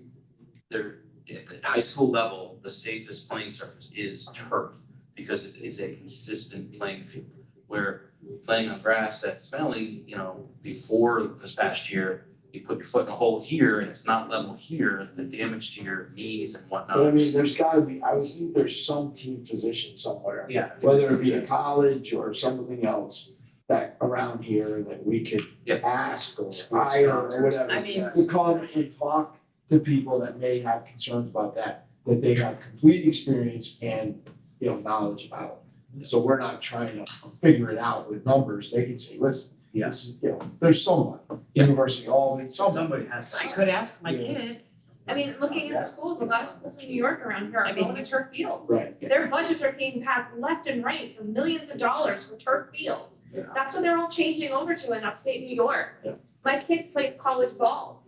at high school level, the safest playing surface is turf because it is a consistent playing field. Where playing on grass at Spinelli, you know, before this past year, you put your foot in a hole here and it's not level here, the damage to your knees and But I whatnot. mean, there's gotta be, I would think there's some team physician somewhere, yeah. whether it be a college or something else that around here that we could Yeah. ask or hire or whatever. I mean, To come and talk to people that may have concerns about that they have complete experience and, you know, knowledge about. So we're not trying to figure it out with numbers, they can say, listen, Yeah. this is, you know, there's someone, Yeah. University of Albany, someone. Somebody has to. I could ask my kid. I mean, looking at the schools, a lot of schools in New York around here I are mean- going to turf fields. Right. Their budgets are being passed left and right for millions of dollars for turf fields. Yeah. That's what they're all changing over to in upstate New York. Yeah. My kids plays college ball.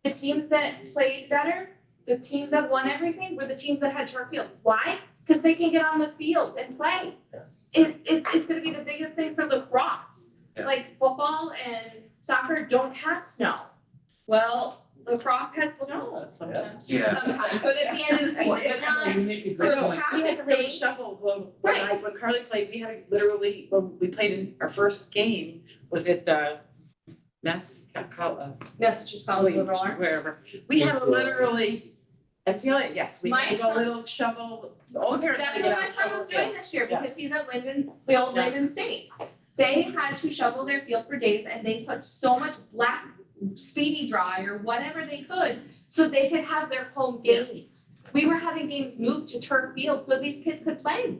The teams that played better, the teams that won everything were the teams that had turf field. Why? Because they can get on the field and play. Yeah. It's gonna be the biggest thing for lacrosse. Yeah. Like football and soccer don't have snow. Well, lacrosse has snow Sometimes. Yeah. sometimes, but at the end of the season, but not You make a for good point. We had to really shovel, when Carly played, we had to literally, when we played in our first game, was it the Massachusetts College Liberal Arts. wherever, we had to literally, MCLA, yes, we had to go My son- little shovel, all the parents. That's had to what get my out son and was shovel. doing this year, Yeah. because he's at Linden, we all Yeah. Linden State. They had to shovel their field for days, and they put so much black speedy dry or whatever they could, so they could have their home games. We were having games moved to turf field so these kids could play.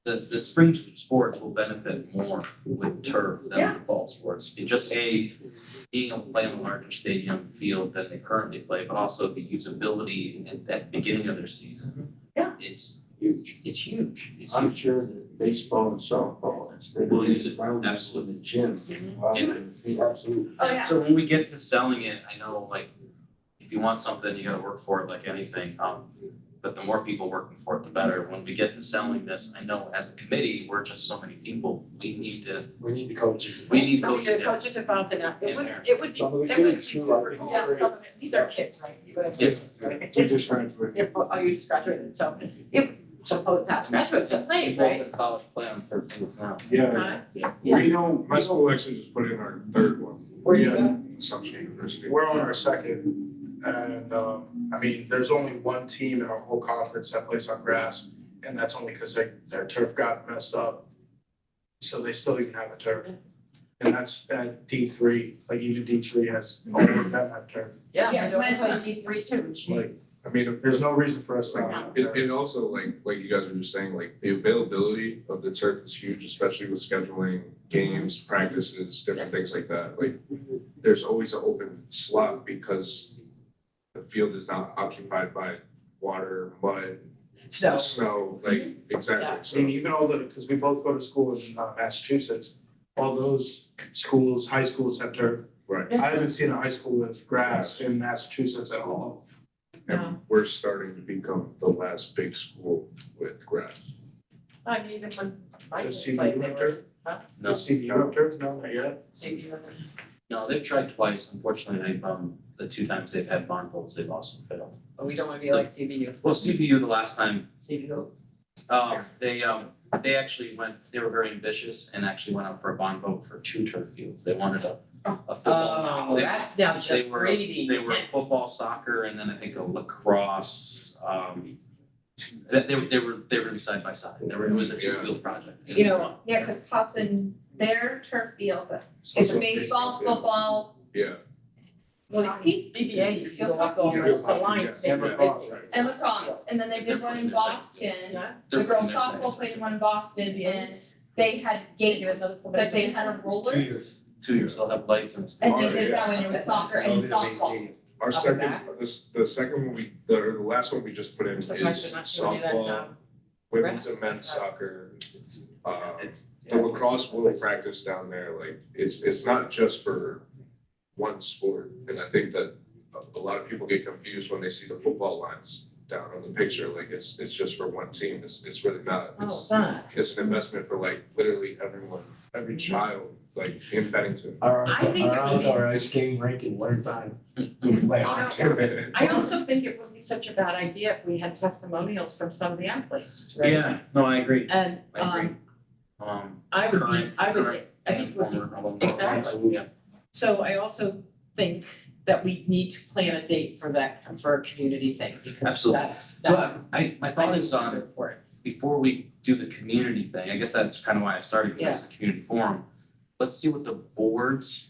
The spring sports will benefit more with turf than the fall sports. Being able to play on a larger stadium field than they currently play, but also the usability at the beginning of their season. Yeah. It's Huge. huge. It's I'm huge. sure that baseball and softball, instead of. We'll use it, around absolutely. in the gym. Absolutely. Oh, yeah. So when we get to selling it, I know like, if you want something, you gotta work for it like anything. But the more people working for it, the better. When we get to selling this, I know as a committee, we're just so many people. We need the coaches. So we Yeah. get coaches involved in that. In there. It would be, Some of the it would be kids too, super, I think. yeah, some of it, these are kids, right? You guys- Yes. We just graduated. Oh, you just graduated, so, so both past graduates have played, Both right? in college play on third fields now. Yeah, Yeah. we don't, my school actually just put in our third one. Where you Yeah, go? Assumption University. We're on our second, and, I mean, there's only one team in our whole conference that plays on grass, and that's only because their turf got messed up. So they still even have a turf. And that's at D3, like even D3 has, all of them have turf. Yeah, Yeah, my daughter West played D3 too, and she. Like, I mean, there's no reason for us to not have turf. And also like you guys were just saying, like the availability of the turf is huge, especially with scheduling games, practices, different things like that. Like there's always an open slot because the field is not occupied by water, mud, So, snow, like Yeah. exactly, I so. mean, even all the, because we both go to school in Massachusetts, all those schools, high schools have turf. Right, I haven't seen a high school with grass in Massachusetts at all. and we're starting to become the last big school with grass. I mean, even when I Does played, CBU they have were, turf? No, Does CBU have turf? No, not yet. CB wasn't. no, they've tried twice. Unfortunately, they've, the two times they've had bond votes, they've also failed. But we don't wanna be like CBU. Well, CPU the last time, CBU. they actually they were very ambitious and actually went out for a bond vote for 2 turf fields. They wanted a football. Oh, They- that's now They just were, greedy. they were football, soccer, and then I think a lacrosse, they were gonna be side by side. It was a Yeah. 2-field project. You know, Yeah, cause Hassan, their turf field So- is so baseball, yeah. football, Yeah, hockey, BBA, if you go up the lines, they were Yeah. busy. and lacrosse, and then they did one in Boston. Yeah. The They're girls putting their softball second. played in one in Boston, and they had games, but they had rollers. 2 years, they'll have lights and stuff. And they did that when it was soccer and softball. our Up second, back. the second one the last one we just put in I'm is surprised they're not doing that, softball, women's and men's soccer. The lacrosse will practice down there, like, it's not just for one sport. And I think that a lot of people get confused when they see the football lines down on the picture, like, it's just for one team, it's really not. Oh, it's not. It's an investment for like literally everyone, every child, like in Bennington. I think it would be- Outdoor ice skating rink in winter time. Play hockey. I also think it would be such a bad idea if we had testimonials from some of the athletes, right? Yeah, no, I agree. And, I agree. I would be, Current I and think it would be, former alumni. exactly. Yeah. So I also think that we need to plan a date for that, for a community thing, because Absolutely. that, So my I thought think is it's on, important. before we do the community thing, I guess that's kind of why I started, because it was the community forum. Let's see what the board's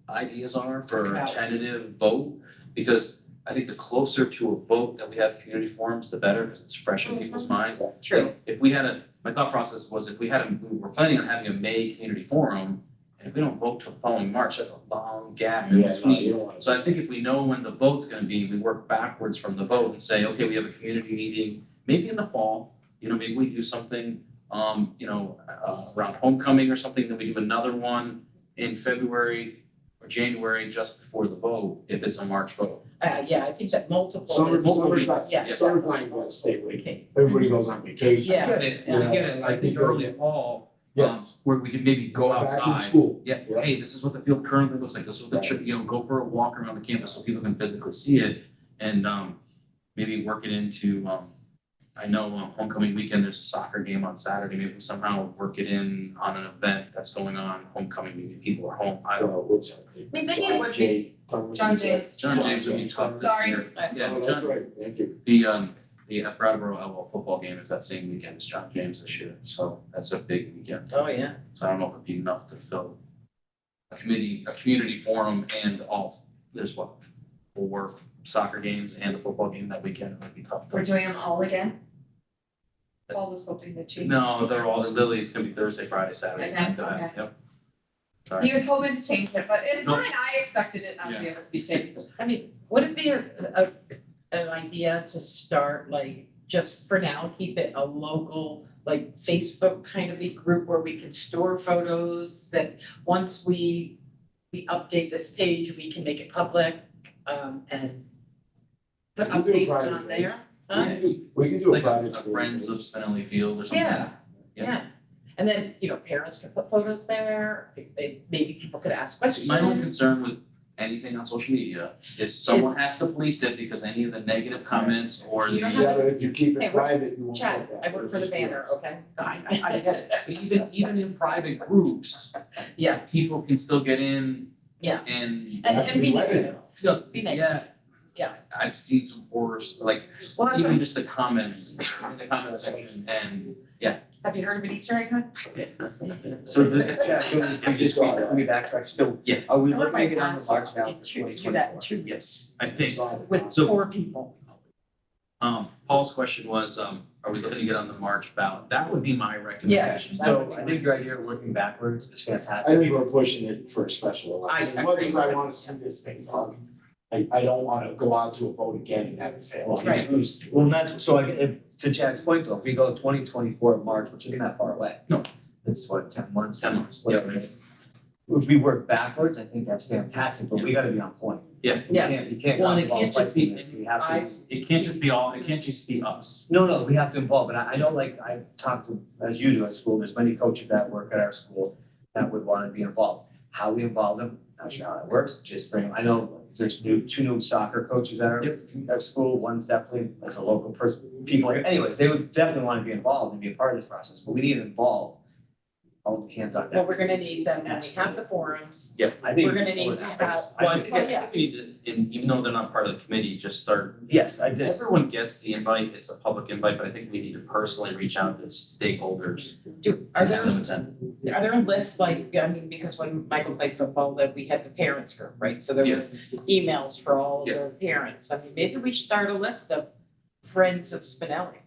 ideas are for a tentative vote, because I think the closer to a vote that we have community forums, the better, because it's fresh in people's minds. True. If we had my thought process was if we we were planning on having a May community forum, and if we don't vote till the following March, that's a long gap in Yeah, no, between. you don't want to. So I think if we know when the vote's gonna be, we work backwards from the vote and say, okay, we have a community meeting, maybe in the fall, maybe we do something, around homecoming or something, then we do another one in February or January just before the vote, if it's a March vote. Yeah, I think that multiple Summer, is. summertime, Yeah. summertime, you gotta stay away. Everybody goes on vacation. Yeah. Again, I think early fall, Yes. where we could maybe go Back in outside. school. Yeah, Yeah. hey, this is what the field currently looks like, this is what the, go for a walk around the campus so people can physically see it. And, maybe work it into, I know homecoming weekend, there's a soccer game on Saturday, maybe we somehow work it in on an event that's going on, homecoming, maybe people are home, I don't know. What's that? Maybe it would be John John James. John James would be tough this Sorry. year. Yeah, Oh, that's John, right, thank you. the Brattleboro Elbow football game is that same weekend as John James this year, so that's a big weekend. Oh, yeah. So I don't know if it'd be enough to fill a community forum and all, there's what, 4 soccer games and a football game that weekend, it might be tough. We're doing them all again? Paul was hoping to change. No, they're all, literally, it's gonna be Thursday, Friday, Saturday. Okay, after that. okay. Yep. He Sorry. was hoping to change it, but it's No. fine, I expected it not to be able to be changed. I mean, would it be an idea to start like, just for now, keep it a local, like Facebook kind of a group where we can store photos that once we update this page, we can make it public, and put We can do a updates private on page. there? Huh? We can do a Like private. a Friends of Spinelli Field or something. Yeah, Yeah. yeah. And then, parents can put photos there, maybe people could ask questions. My only concern with anything on social media is someone has to police it because any of the negative comments or the. You don't have- Yeah, but if you keep Hey, it private, you won't Chad, get that. I work for the banner, okay? I get it, but even in private groups, Yes, people can still get in. Yeah. And. and be negative, Yeah, be negative. yeah. Yeah. I've seen some horrors, like Well, that's even right. just the comments in the comment section and Have you heard of an Easter egg hunt? So can we backtrack? So Yeah. are we I wear looking my to get on the glasses, march I now? can do that in 2 years yes, I think. with So- 4 people. Paul's question was, are we looking to get on the March ballot? That would be my recommendation. Yes. So I think your idea of looking backwards is I fantastic. think we're pushing it for a special election. As much as I wanna see this thing done, I don't wanna go out to a vote again and have it fail. Right. Well, that's, so to Chad's point though, if we go 2024 March, which isn't that far away. No. It's what, 10 months? 10 months, Whatever it is. If we work backwards, I think that's fantastic, but we gotta be on point. Yeah. You can't Well, go and it all can't just be- fighting this. We have to. It can't just be all, it can't just be us. No, we have to involve, but I know, like, I've talked to, as you do at school, there's many coaches that work at our school that would wanna be involved. How we involve them, not sure how that works, just bring, I know there's 2 new soccer coaches at our school, one's definitely, as a local person, people here, anyways, they would definitely wanna be involved and be a part of this process, but we need to involve all the hands on Well, deck. we're gonna need them when we have the forums. I think we're gonna before need to that, have- Well, I I think, think, I think we need to, and even though they're not part of the committee, just start. yes, I did, Everyone gets the invite, it's a public invite, but I think we need to personally reach out to stakeholders. Are and there, have them attend. are there lists like, I mean, because when Michael played football, that we had the parents group, right? So there Yeah. was emails for all the parents. I mean, maybe we should start a list of friends of Spinelli,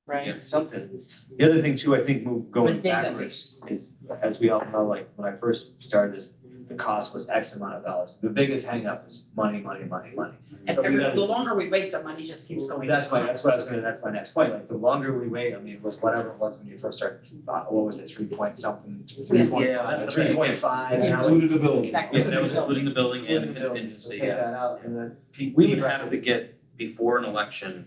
right? Yeah. something. The other thing too, I think going With data backwards is, as we all know, like, when I first started this, the cost was X amount of dollars. The biggest hang up is money. And So we the gotta- longer we wait, the money just keeps going. That's what I was gonna, that's my next point, like, the longer we wait, I mean, it was whatever it was when you first started, what was it, 3 point something, 3.5, 3.5, Yeah. now Included the building. That- Yeah, that was including the building and the Including the building, so contingency, take yeah. that out, and then We would have to get, before an election,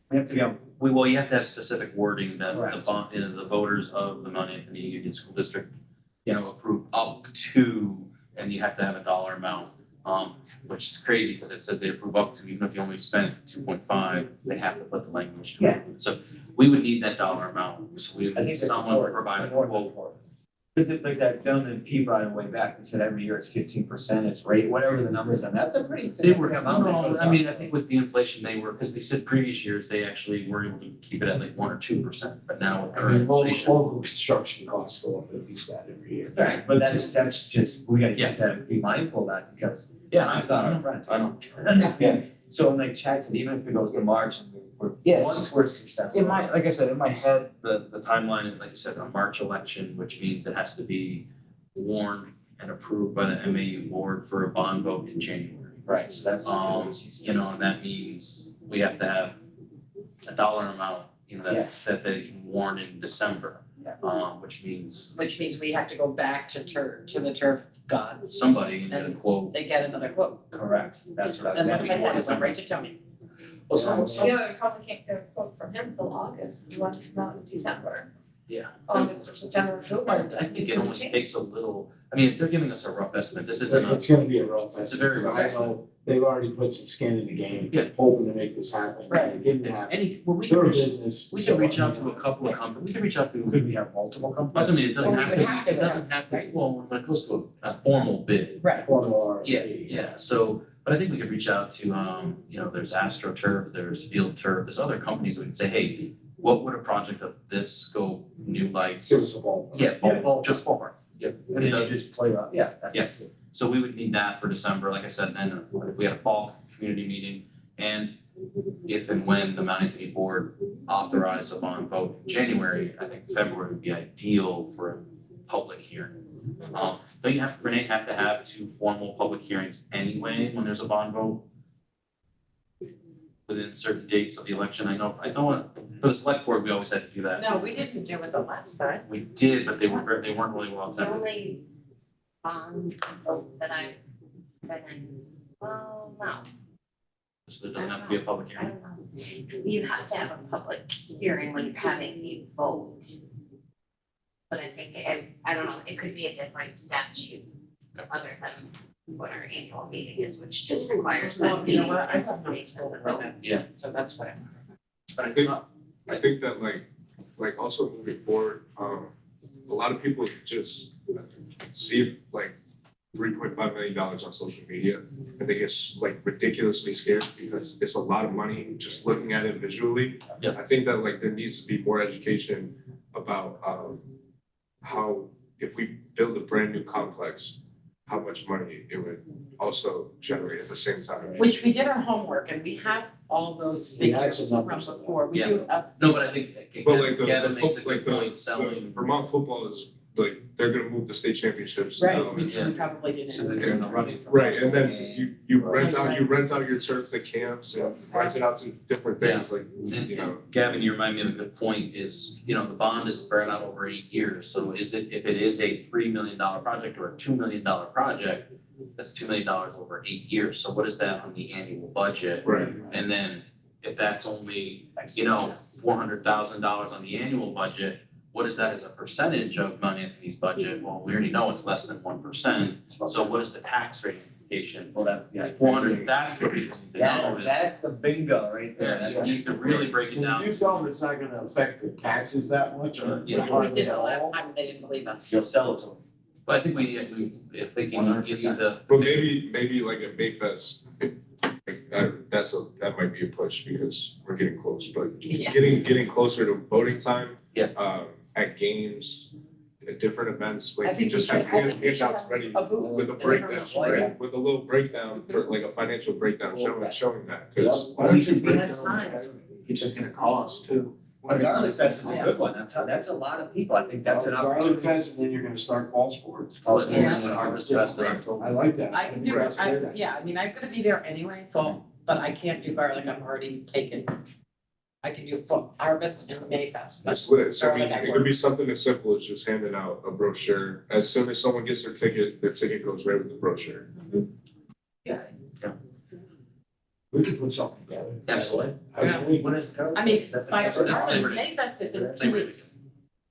we have to be on, you have to have specific wording that the Correct. bond, the voters of the Mount Anthony Union School District, approve up to, and you have to have a dollar amount. Which is crazy because it says they approve up to, even if you only spent 2.5, they have to put the language. Yeah. So we would need that dollar amount, so we I think need it's someone to provide a quote. Cause it, like that gentleman P brought it way back, he said every year it's 15%, it's rate, whatever the numbers, and that's a pretty They were, significant amount. that goes I up. mean, I think with the inflation, they were, because they said previous years, they actually were able to keep it at like 1 or 2%, but now with I current mean, local inflation. construction costs go up at least that every year. Right, but that's just, we gotta Yeah. keep that, be mindful of that, because Yeah, time's not our friend. I know. Yeah, so like Chad said, even if it goes to March and Yes. once we're successful. In my, like I said, in my head, the timeline, like you said, a March election, which means it has to be warned and approved by the MAU board for a bond vote in January. Right, so that's. And that means we have to have a dollar amount, Yes. that they can warn in December. Yeah. Which means Which means we have to go back to the turf gods. somebody can get a And quote. they get another quote. Correct, that's what I. And then that's I what had it went right to Tony. Well, some, Yeah, we probably can't get a quote from him till August, we want to come out in December, yeah. August or September, October. I think it only takes a little, I mean, they're giving us a rough estimate, this isn't a, It's gonna be a rough estimate. It's a very rough I know they've already put some skin in the game. Yeah. Hoping to make this happen. Right. It didn't happen. we can They're a reach, business. we can so, reach I out mean, to a couple of companies, we can reach out to, Could we have multiple companies? doesn't mean, it doesn't Well, we have would to, have to, it doesn't have to, right. well, when it goes to a formal bid. Right. Formal RFP. Yeah, so But I think we could reach out to, there's AstroTurf, there's Field Turf, there's other companies that would say, hey, what would a project of this scope, new lights? Give us a ball. Yeah, just ballpark. And then you just play up, yeah. Yeah. So we would need that for December, like I said, and then if we had a fall community meeting, and if and when the Mount Anthony Board authorized a bond vote in January, I think February would be ideal for a public hearing. Don't you Renee, have to have 2 formal public hearings anyway when there's a bond vote? Within certain dates of the election, I know, for the select board, we always had to do that. No, we didn't do it the last time. We did, but they weren't really well The attended. only bond vote that I've been in, well, no, So there doesn't have to be a public I hearing. don't know. You have to have a public hearing when you're having a vote. But I think, I don't know, it could be a different statute other than what our annual meeting is, which just requires that. Well, you know what, I meeting have no school for that. Yeah. So that's what I think that like also moving forward, a lot of people just see like $3.5 million on social media and they get like ridiculously scared because it's a lot of money just looking at it visually. Yeah. I think that like there needs to be more education about how if we build a brand new complex, how much money it would also generate at the same time. Which we did our homework and we have all those We had figures some from numbers on that. before. We Yeah. do have, No, but I think But like Gavin makes a like good point selling. Vermont football is like, they're gonna move the state championships. right, which Yeah. we probably didn't. So then you're in the running for. Right, and then Russell. you Right. rent out your turf to camps and rent it out to different things, like, And you know. Gavin, you remind me of a good point is, the bond is spread out over 8 years. So if it is a $3 million project or a $2 million project, that's $2 million over 8 years. So what is that on the annual budget? Right. And then if that's only, $400,000 on the annual budget, what is that as a percentage of Mount Anthony's budget? Well, we already know it's less than 1%. So what is the tax rate implication? Well, that's, yeah. 400, that's the reason to know. That's the bingo right there. Yeah, you need to really break it If down. you tell them it's not gonna affect the taxes that much or. Yeah. We did it last time, they didn't believe us. You'll sell it to them. But I think if they can give you the. But maybe like at Mayfest, that might be a push because we're getting close, but Yeah. getting closer to voting time. Yeah. At games, at different events, I like you think just we have should- I think we should handouts have ready A booth. with a and breakdown, information. right? With a little breakdown for like a financial breakdown showing that, cause. Why don't you break have down time. what it's just gonna cost too? But Garlic Fest is a good one. That's a lot of people. I think that's an Garlic opportunity. Fest, and then you're gonna start fall sports. Fall Yeah. sports and harvest fest in Right. October. I like that. I can do, That's a great idea. yeah, I mean, I'm gonna be there anyway, fall, but I can't do garlic, I'm already taken. I can do fall, harvest and Mayfest, but It's lit, so I mean, Garlic, I it could be something as simple as just handing out a brochure. As soon as someone gets their ticket goes right with the brochure. We could put something together. Absolutely. I would think. What is the code? I mean, That's a- by that's our, a- Mayfest is in 2 weeks.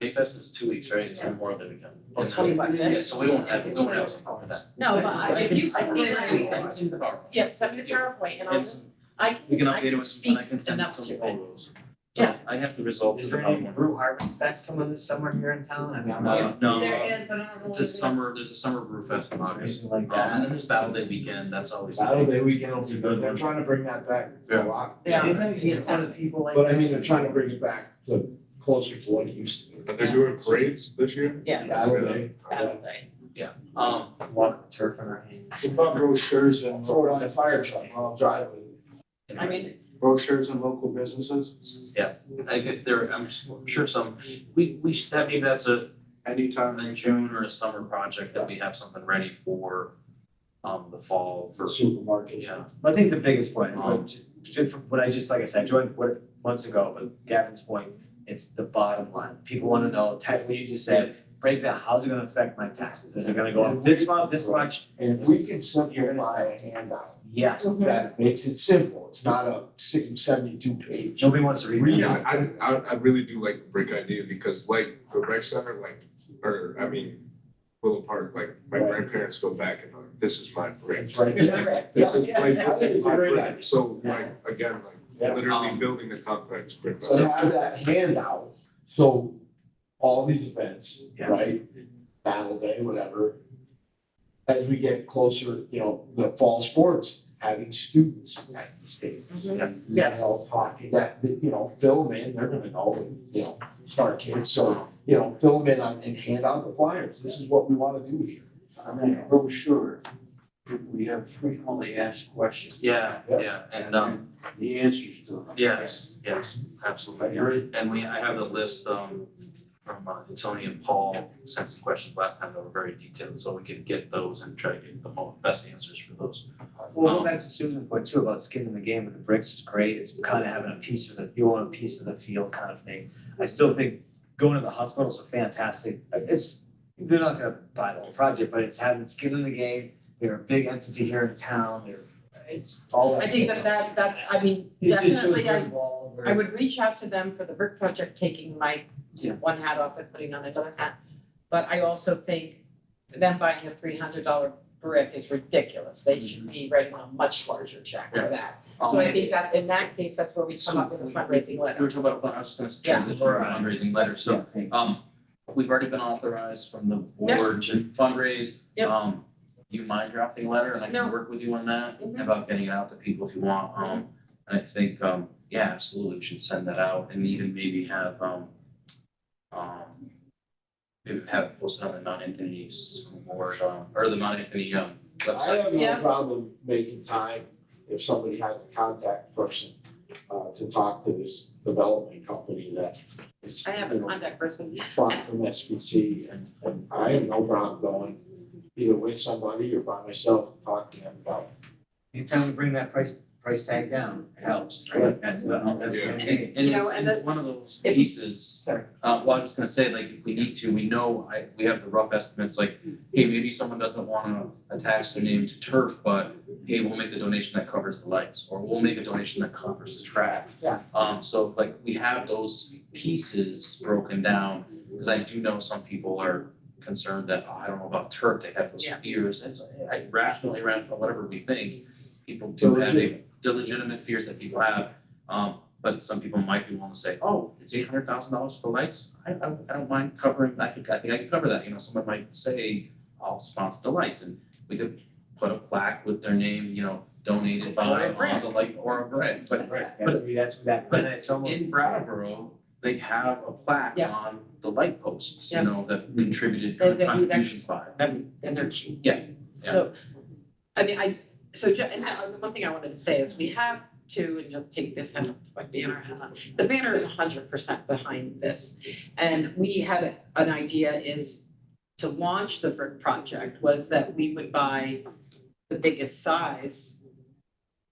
Mayfest is 2 weeks, right? It's Memorial Day weekend. Oh, 25th. Yeah, so we won't have something for that. No, but if you send me, It's in the car. yeah, send me the PowerPoint and I'll, It's, I we can I update it can with, speak and I can send enough some to it. photos. Yeah. I have the results Is of there the any one. Brew Harvest Fest coming this summer here in town? I mean, I'm not. No, There is, but I don't know what it this is. summer, there's a summer brew fest in August. Anything like And then that. there's Battle Day weekend, that's always. Battle Day weekend will be good. They're trying to bring that back a Yeah. lot. Yeah. You think you get some people like. But I mean, they're trying to bring it back to closer to what it used to be. But they're doing parades this year? yes, Battle Day. Battle Day. Walk the turf in our hands. What about brochures and, Throw it on the fire truck while I'm driving. I mean, brochures and local businesses? I get there, I'm sure we should have, maybe that's Anytime. in June or a summer project that we have something ready for, the fall for, Supermarkets. yeah. I think the biggest point, just from what I just, like I said, I joined months ago, but Gavin's point, it's the bottom line. People wanna know, what you just said, break down, how's it gonna affect my taxes? Is it gonna go up this month, this much? And if we can simplify a handout, Yes. that makes it simple. It's not a 72 page. Nobody wants to read it. Yeah, I really do like the brick idea because like the rec center, Willow Park, like my Right. grandparents go back and like, this is my brick. It's right there. This is Yeah, like, yeah, this is it's a my great brick. idea. So like, again, Yeah. literally building the complex brick. by So brick. have that handout, so all these events, Yeah. right? Battle Day, whatever. As we get closer, the fall sports, having students at the stadium. Mm-hmm. You know, talking that, you know, film in, they're gonna know, you know, smart kids, so, you know, film in on, and hand out the flyers, this is what we wanna do here. I mean, a brochure, we have frequently asked questions. Yeah, and, The answers to them. yes, I absolutely. heard, And I have the list, from Tony and Paul sent some questions last time that were very detailed, so we could get those and try to get the best answers for those. Well, going back to Susan's point too about skin in the game with the bricks is great. It's kind of having a piece of the, you want a piece of the field kind of thing. I still think going to the hospital is a fantastic, they're not gonna buy the whole project, but it's having skin in the game. They're a big entity here in town. It's all. I think that's, I mean, It just shows definitely, they're involved, I would reach out to them for the brick project, taking my Yeah. one hat off and putting on another hat. But I also think them buying a $300 brick is ridiculous. They should be writing a much larger check for that. So I think that in that case, that's where we come up with a fundraising You were letter. talking about, I was just Yeah. gonna transition to a fundraising letter, so, we've already been authorized from the board to fundraise. Yep. Do you mind drafting a letter, and I No. can work with you on that, Mhm. about getting it out to people if you want, and I think, yeah, absolutely, we should send that out, and even maybe have, maybe have it posted on the Mount Anthony School Board, or the Mount Anthony, I website. have no Yeah. problem making time if somebody has a contact person, to talk to this development company that is, I have you a know, contact person. bought from SBC, and I have no problem going either with somebody or by myself to talk to them about. Anytime we bring that price tag down, it helps, right? That's the Yeah. game. And You know, it's, and it's one of those if- pieces, Sorry. well, I was just gonna say, like, if we need to, we know, we have the rough estimates, like, hey, maybe someone doesn't wanna attach their name to turf, but hey, we'll make the donation that covers the lights, or we'll make a donation that covers the track. Yeah. So if like, we have those pieces broken down, because I do know some people are concerned that, oh, I don't know about turf, they have those Yeah. fears, it's irrational, whatever we think, people do have the legitimate fears that people have. But some people might be willing to say, oh, it's $800,000 for the lights, I don't mind covering, I think I could cover that, you know, someone might say, I'll sponsor the lights, and we could put a plaque with their name, you know, donated by, on the light, or a brand, but That's that, but it's almost. in Brattleboro, they have a plaque Yeah. on the light posts, you Yeah. know, that contributed They do that. contributions by. And they're cheap. Yeah. So, I mean, and the one thing I wanted to say is we have to, and you'll take this and my banner hat on. The banner is 100% behind this. And we had an idea is to launch the brick project was that we would buy the biggest size,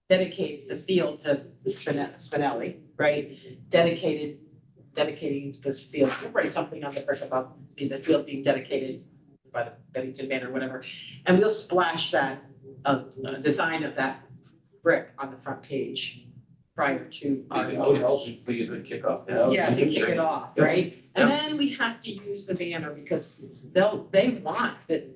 dedicate the field to the Spinelli, right? Dedicating this field, we'll write something on the brick about the field being dedicated by the Bennington banner, whatever. And we'll splash that, design of that brick on the front page prior to our. Be a good kickoff, yeah. Yeah, to kick it off, right? And then we have to use the banner because they want this,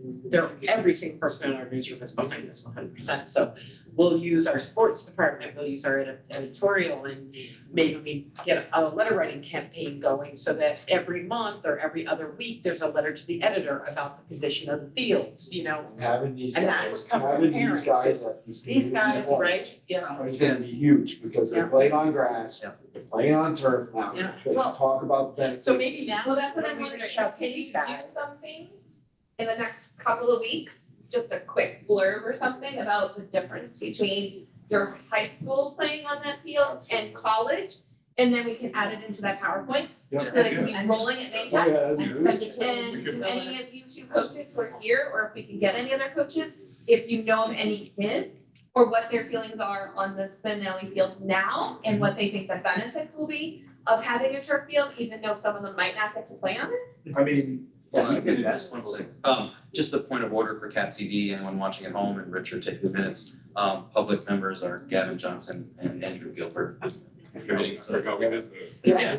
every single person in our newsroom is behind this 100%. So we'll use our sports department, we'll use our editorial, and maybe we get a letter writing campaign going so that every month or every other week, there's a letter to the editor about the condition of the fields, you know? Having these And that guys, would come from having these parents. guys at these. These guys, community right? Yeah. events Is gonna be huge, because they're Yeah. playing on grass, Yeah. they're playing on turf now, Yeah. they Well- talk about benefits. So maybe now Well, that's what when I'm we wondering, reach out to can you these do guys. something in the next couple of weeks? Just a quick blurb or something about the difference between your high school playing on that field and college? And then we can add it into that PowerPoint, Yeah. so that it can be rolling at main Oh, yeah, text. that'd be And great. do any of you two coaches who are here, or if we can get any other coaches, if you know of any kids, or what their feelings are on the Spinelli field now, and what they think the benefits will be of having a turf field, even though some of them might not get to play on it. I mean, Hold on, just one second. Just a point of order for Cat TV, anyone watching at home, and Richard, take the minutes. Public members are Gavin Johnson and Andrew Gilbert. Contributing, so- Forgot we had the. Yeah.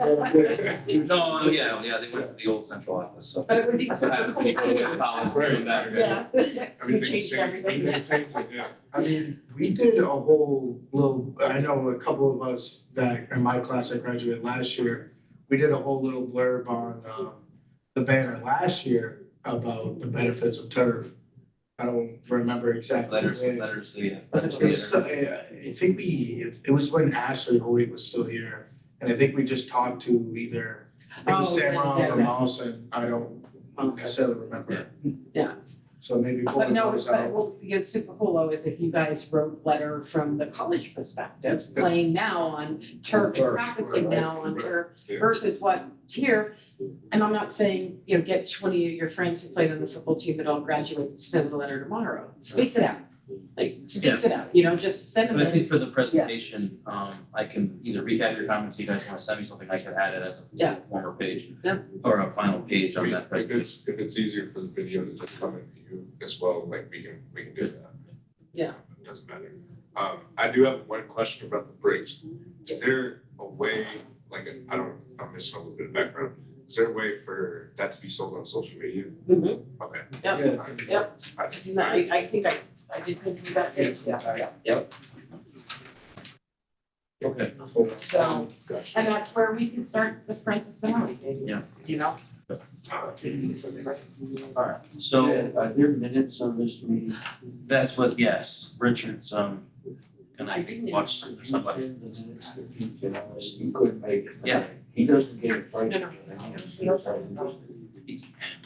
No, yeah, they went to the old central office, so. But it would be That's what happens when you go to college, doing that. Yeah. We Everything's changed changed, everything. everything's changed, yeah. I mean, we did a whole little, I know a couple of us that in my class that graduated last year, we did a whole little blurb on the banner last year about the benefits of turf. I don't remember exactly. Letters, when. letters, yeah. It was, I think it was when Ashley Hoyt was still here, and I think we just talked to either, it was Oh, Samron yeah, or yeah. Mawson, I don't necessarily remember. Yeah. So maybe But pulling no, those but out. what would be super cool though is if you guys wrote letter from the college perspective, playing now on turf and practicing now on turf Yeah. versus what here. And I'm not saying, get 20 of your friends who played on the football team that all graduate and send a letter tomorrow. Space it out. Like, space it out, just send them But I in. think for the presentation, I can either recap your comments, you guys wanna send me something, I could add it as Yeah. a former page. Yeah. Or a final page I on mean, that if presentation. it's easier for the video to just come in to you as well, like we can do that. Yeah. It doesn't matter. I do have one question about the breaks. Is there a way, like, I'm missing a little bit of background. Is there a way for that to be sold on social media? Mhm. Okay. Yep. Yeah, it's in- Yep. It's in the, I think I did think through that page, yeah. Okay. So, and that's where we can start with Francis Spinelli, Yeah. Alright, so Are there minutes on this meeting? that's what, yes, Richard's, I gonna didn't- watch somebody. The minutes that you can, you couldn't make it. Yeah. He doesn't get it right. No.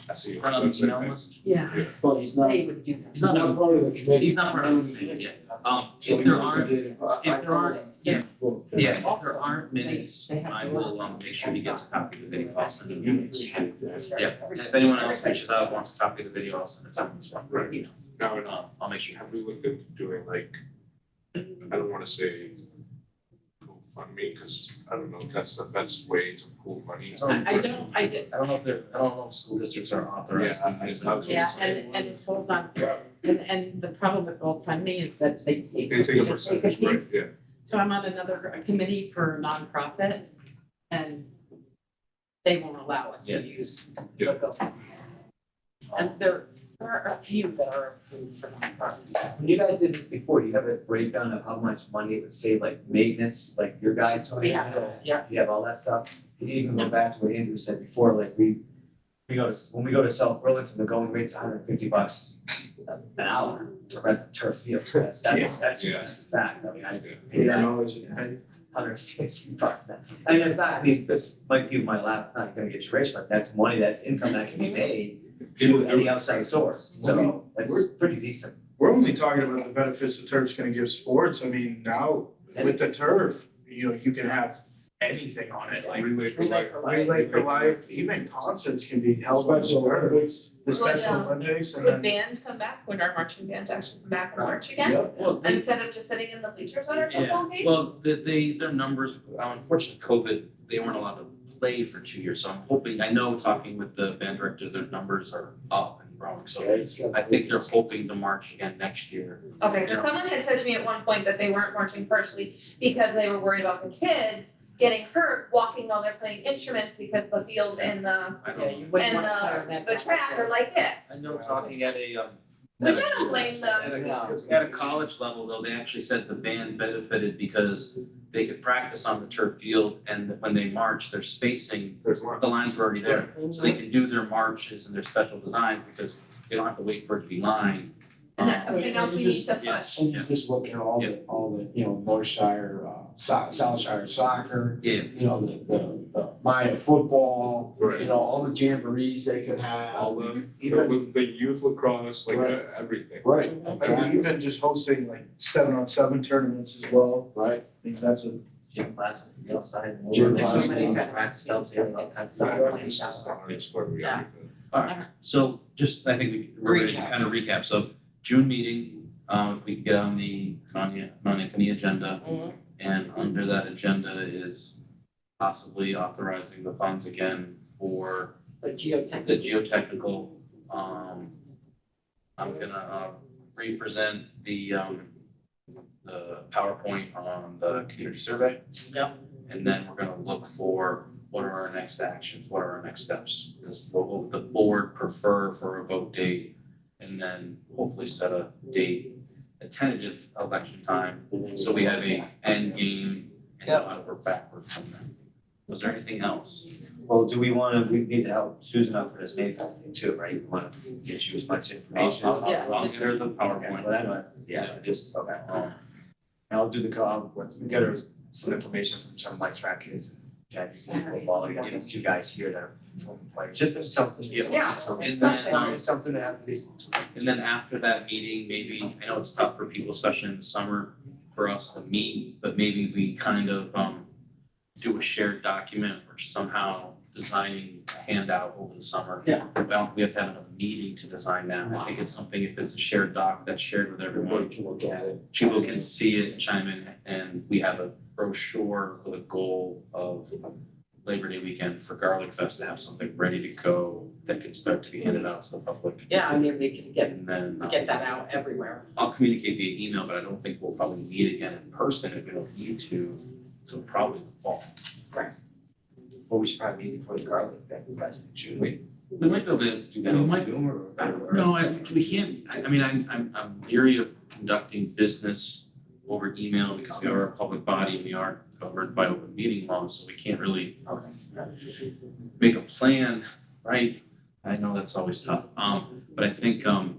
I see. Front of the email list. Yeah, Well, he's not, they would do that. He's not part of the committee. He's not part of the committee yet. So If he there doesn't aren't, get it. if there aren't, yeah, Well, yeah, if there aren't minutes, I will, make sure he gets a copy of the video, I'll send him minutes. Yeah, and if anyone else reaches out, wants a copy of the video, I'll send it to them as well. Right. Now, I'll make sure you have have we looked into doing like, I don't wanna say GoFundMe, cause I don't know if that's the best way to pool money. I don't, I did, I don't know if school districts are authorized to use it. yeah, and it's all done, and the problem with GoFundMe is that they take. They take a percentage, right, piece. yeah. So I'm on another committee for a nonprofit, and they won't allow us Yeah. to use the Yeah. GoFundMe. And there are a few that are approved for nonprofit. When you guys did this before, do you have a breakdown of how much money it would save, like maintenance, like your guys told me? We have that, yeah. You have all that stuff? Can you even go back to what Andrew said before, like when we go to South Burlington, the going rate's $150 an hour to rent the turf field. That's Yeah. the fact. I mean, I Yeah. pay that Yeah. $150 now. I mean, it's not, I mean, this might be my lap, it's not gonna get you rich, but that's money, that's income that can be made to any outside source. So that's pretty decent. We're only talking about the benefits the turf's gonna give sports, I mean, now with the turf, you can have anything on it, like Relay for life. relay for life, even concerts can be held on the Special turf. Olympics. The Special Would, Olympics and Would then, band come back? Would our marching band actually come back and march again? Well, they- Instead of just sitting in the bleachers on our yeah, football games? well, their numbers, unfortunately, COVID, they weren't allowed to play for 2 years, so I'm hoping, I know talking with the band director, their numbers are up and growing, so I think they're hoping to march again next year. Okay, because someone had said to me at one point that they weren't marching partially because they were worried about the kids getting hurt walking while they're playing instruments because the field and the, I Yeah, don't, you wouldn't and want to fire that. the track are like this. I know talking at a, Which I don't blame them. At a college level, though, they actually said the band benefited because they could practice on the turf field, and when they march, their spacing, There's one. the lines were already there. So they can do their marches and their special designs because they don't have to wait for it to be lined. And that's something else we need to Yeah. push. And you just look at all the, Northshire, Southshire soccer, Yeah, the Maya football, Right. all the jamborees they could have. All the, even, the youth lacrosse, like Right. everything. Right, and even just hosting like 7-on-7 tournaments as well, right. I think that's a, Gym class, the outside. Gym There's class. so many practice cells, yeah, all kinds of stuff. Yeah. alright, so just, I think we're ready to Recap. kind of recap, so June meeting, if we could get on the non-Anthony agenda. Mhm. And under that agenda is possibly authorizing the funds again for The geotech. the geotechnical, I'm gonna, represent the PowerPoint on the community survey. Yep. And then we're gonna look for what are our next actions, what are our next steps? What will the board prefer for a vote date? And then hopefully set a date, a tentative election time, so we have a end game and know how to work backwards from there. Was there anything else? Well, do we need to help Susan out for this Mayfest thing too, right? We wanna get you as much information. I'll Yeah. get her the Okay, PowerPoint. well, I know that's, yeah, just, okay. I'll do the call, get her some information from some of my track kids, Jack's football, you get these two guys here that are football players, just something. Yeah. And Something, then, something to have these. and then after that meeting, maybe, I know it's tough for people, especially in the summer, for us to meet, but maybe we kind of, do a shared document or somehow designing a handout over the summer. Yeah. Well, we have to have a meeting to design that. I think it's something, if it's a shared doc that's shared with everyone, Everybody can look at it. people can see it, chime in, and we have a brochure with a goal of Labor Day weekend for Garlic Fest to have something ready to go that can start to be handed out to the public. Yeah, I mean, we could And then get that out everywhere. I'll communicate via email, but I don't think we'll probably meet again in person if we don't need to, so probably the fall. Well, we should probably meet before the garlic fest, should we? We might do that, Do that we on might, Zoom or? no, we can't, I mean, I'm leery of conducting business over email because we are a public body and we are covered by open meeting laws, so we can't really make a plan, right? I know that's always tough, but I think, I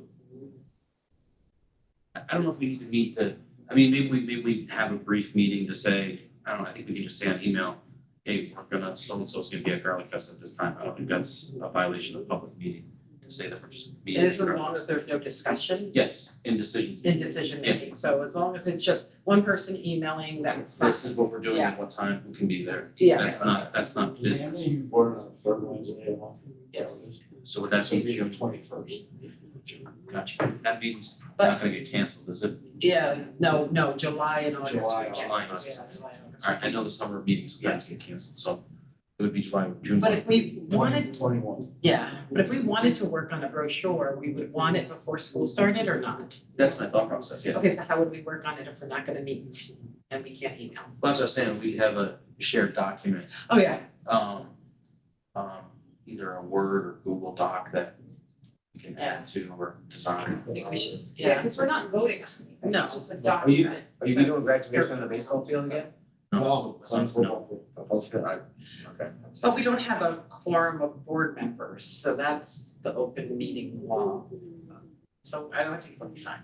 don't know if we need to meet maybe we have a brief meeting to say, I don't know, I think we can just say on email, hey, we're gonna, so-and-so's gonna be at Garlic Fest at this time. I don't think that's a violation of public meeting to say that we're just meeting. It is as long as there's no discussion Yes, in decisions. in decision making, so as long as it's just one person emailing, that's fine. This is what we're doing at what time, who can be there. Yeah, That's not Is the business. MAU board on the third Wednesday of the month? Yes. So would that be June? 21st. Gotcha. That meeting's But- not gonna get canceled, is it? yeah, no, July and August. July, are July and August. Yeah, July and August. All right, I know the summer meetings sometimes get canceled, so it would be June. But if we wanted, 21. yeah, but if we wanted to work on a brochure, we would want it before school started or not? That's my thought process, yeah. Okay, so how would we work on it if we're not gonna meet and we can't email? Well, that's what I was saying, we have a shared document, Oh, yeah, um, either a Word or Google Doc that we can add to or design. I think we should, Yeah, yeah. because we're not voting on anything, No. it's just a Are you, document. are you doing graduation on the baseball field again? No, So it's no. Okay. But we don't have a quorum of board members, so that's the open meeting law. So I don't think it'll be fine.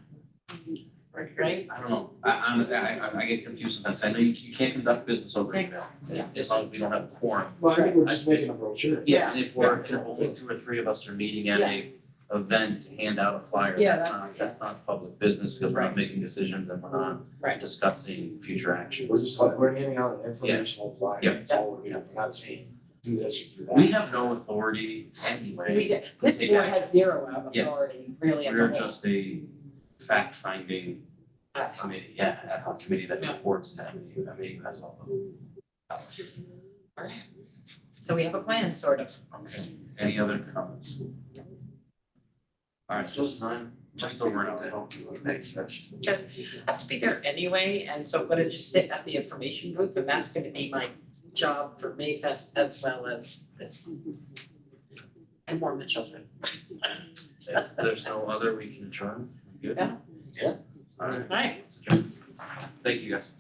Right? I don't know, I get confused sometimes, I know you can't conduct business over email. Yeah. As long as we don't have a quorum. Well, I think we're just making a brochure. Yeah, and if if only two or three of us are meeting at a event to hand out a flyer, Yeah, that's not public business because we're not making decisions and we're not Right. discussing future actions. We're just like, we're handing out an informational flyer. Yeah. That's all we're doing. We're not saying, do this or do that. We have no authority anyway. We did, this Take board action. has zero Yes. authority, really, as a We're whole. just a fact-finding committee, ad hoc committee that Yeah. reports to MAU, MAU has all the powers. Alright. So we have a plan, sort of. Okay, any other comments? All right, Just nine. Just over an hour. Help you with May first. I have to be there anyway, and so I'm gonna just sit at the information booth, and that's gonna be my job for Mayfest as well as this. And warm the children. If there's no other, we can adjourn. Good? Yeah. Yeah. All right. Right. Thank you, guys.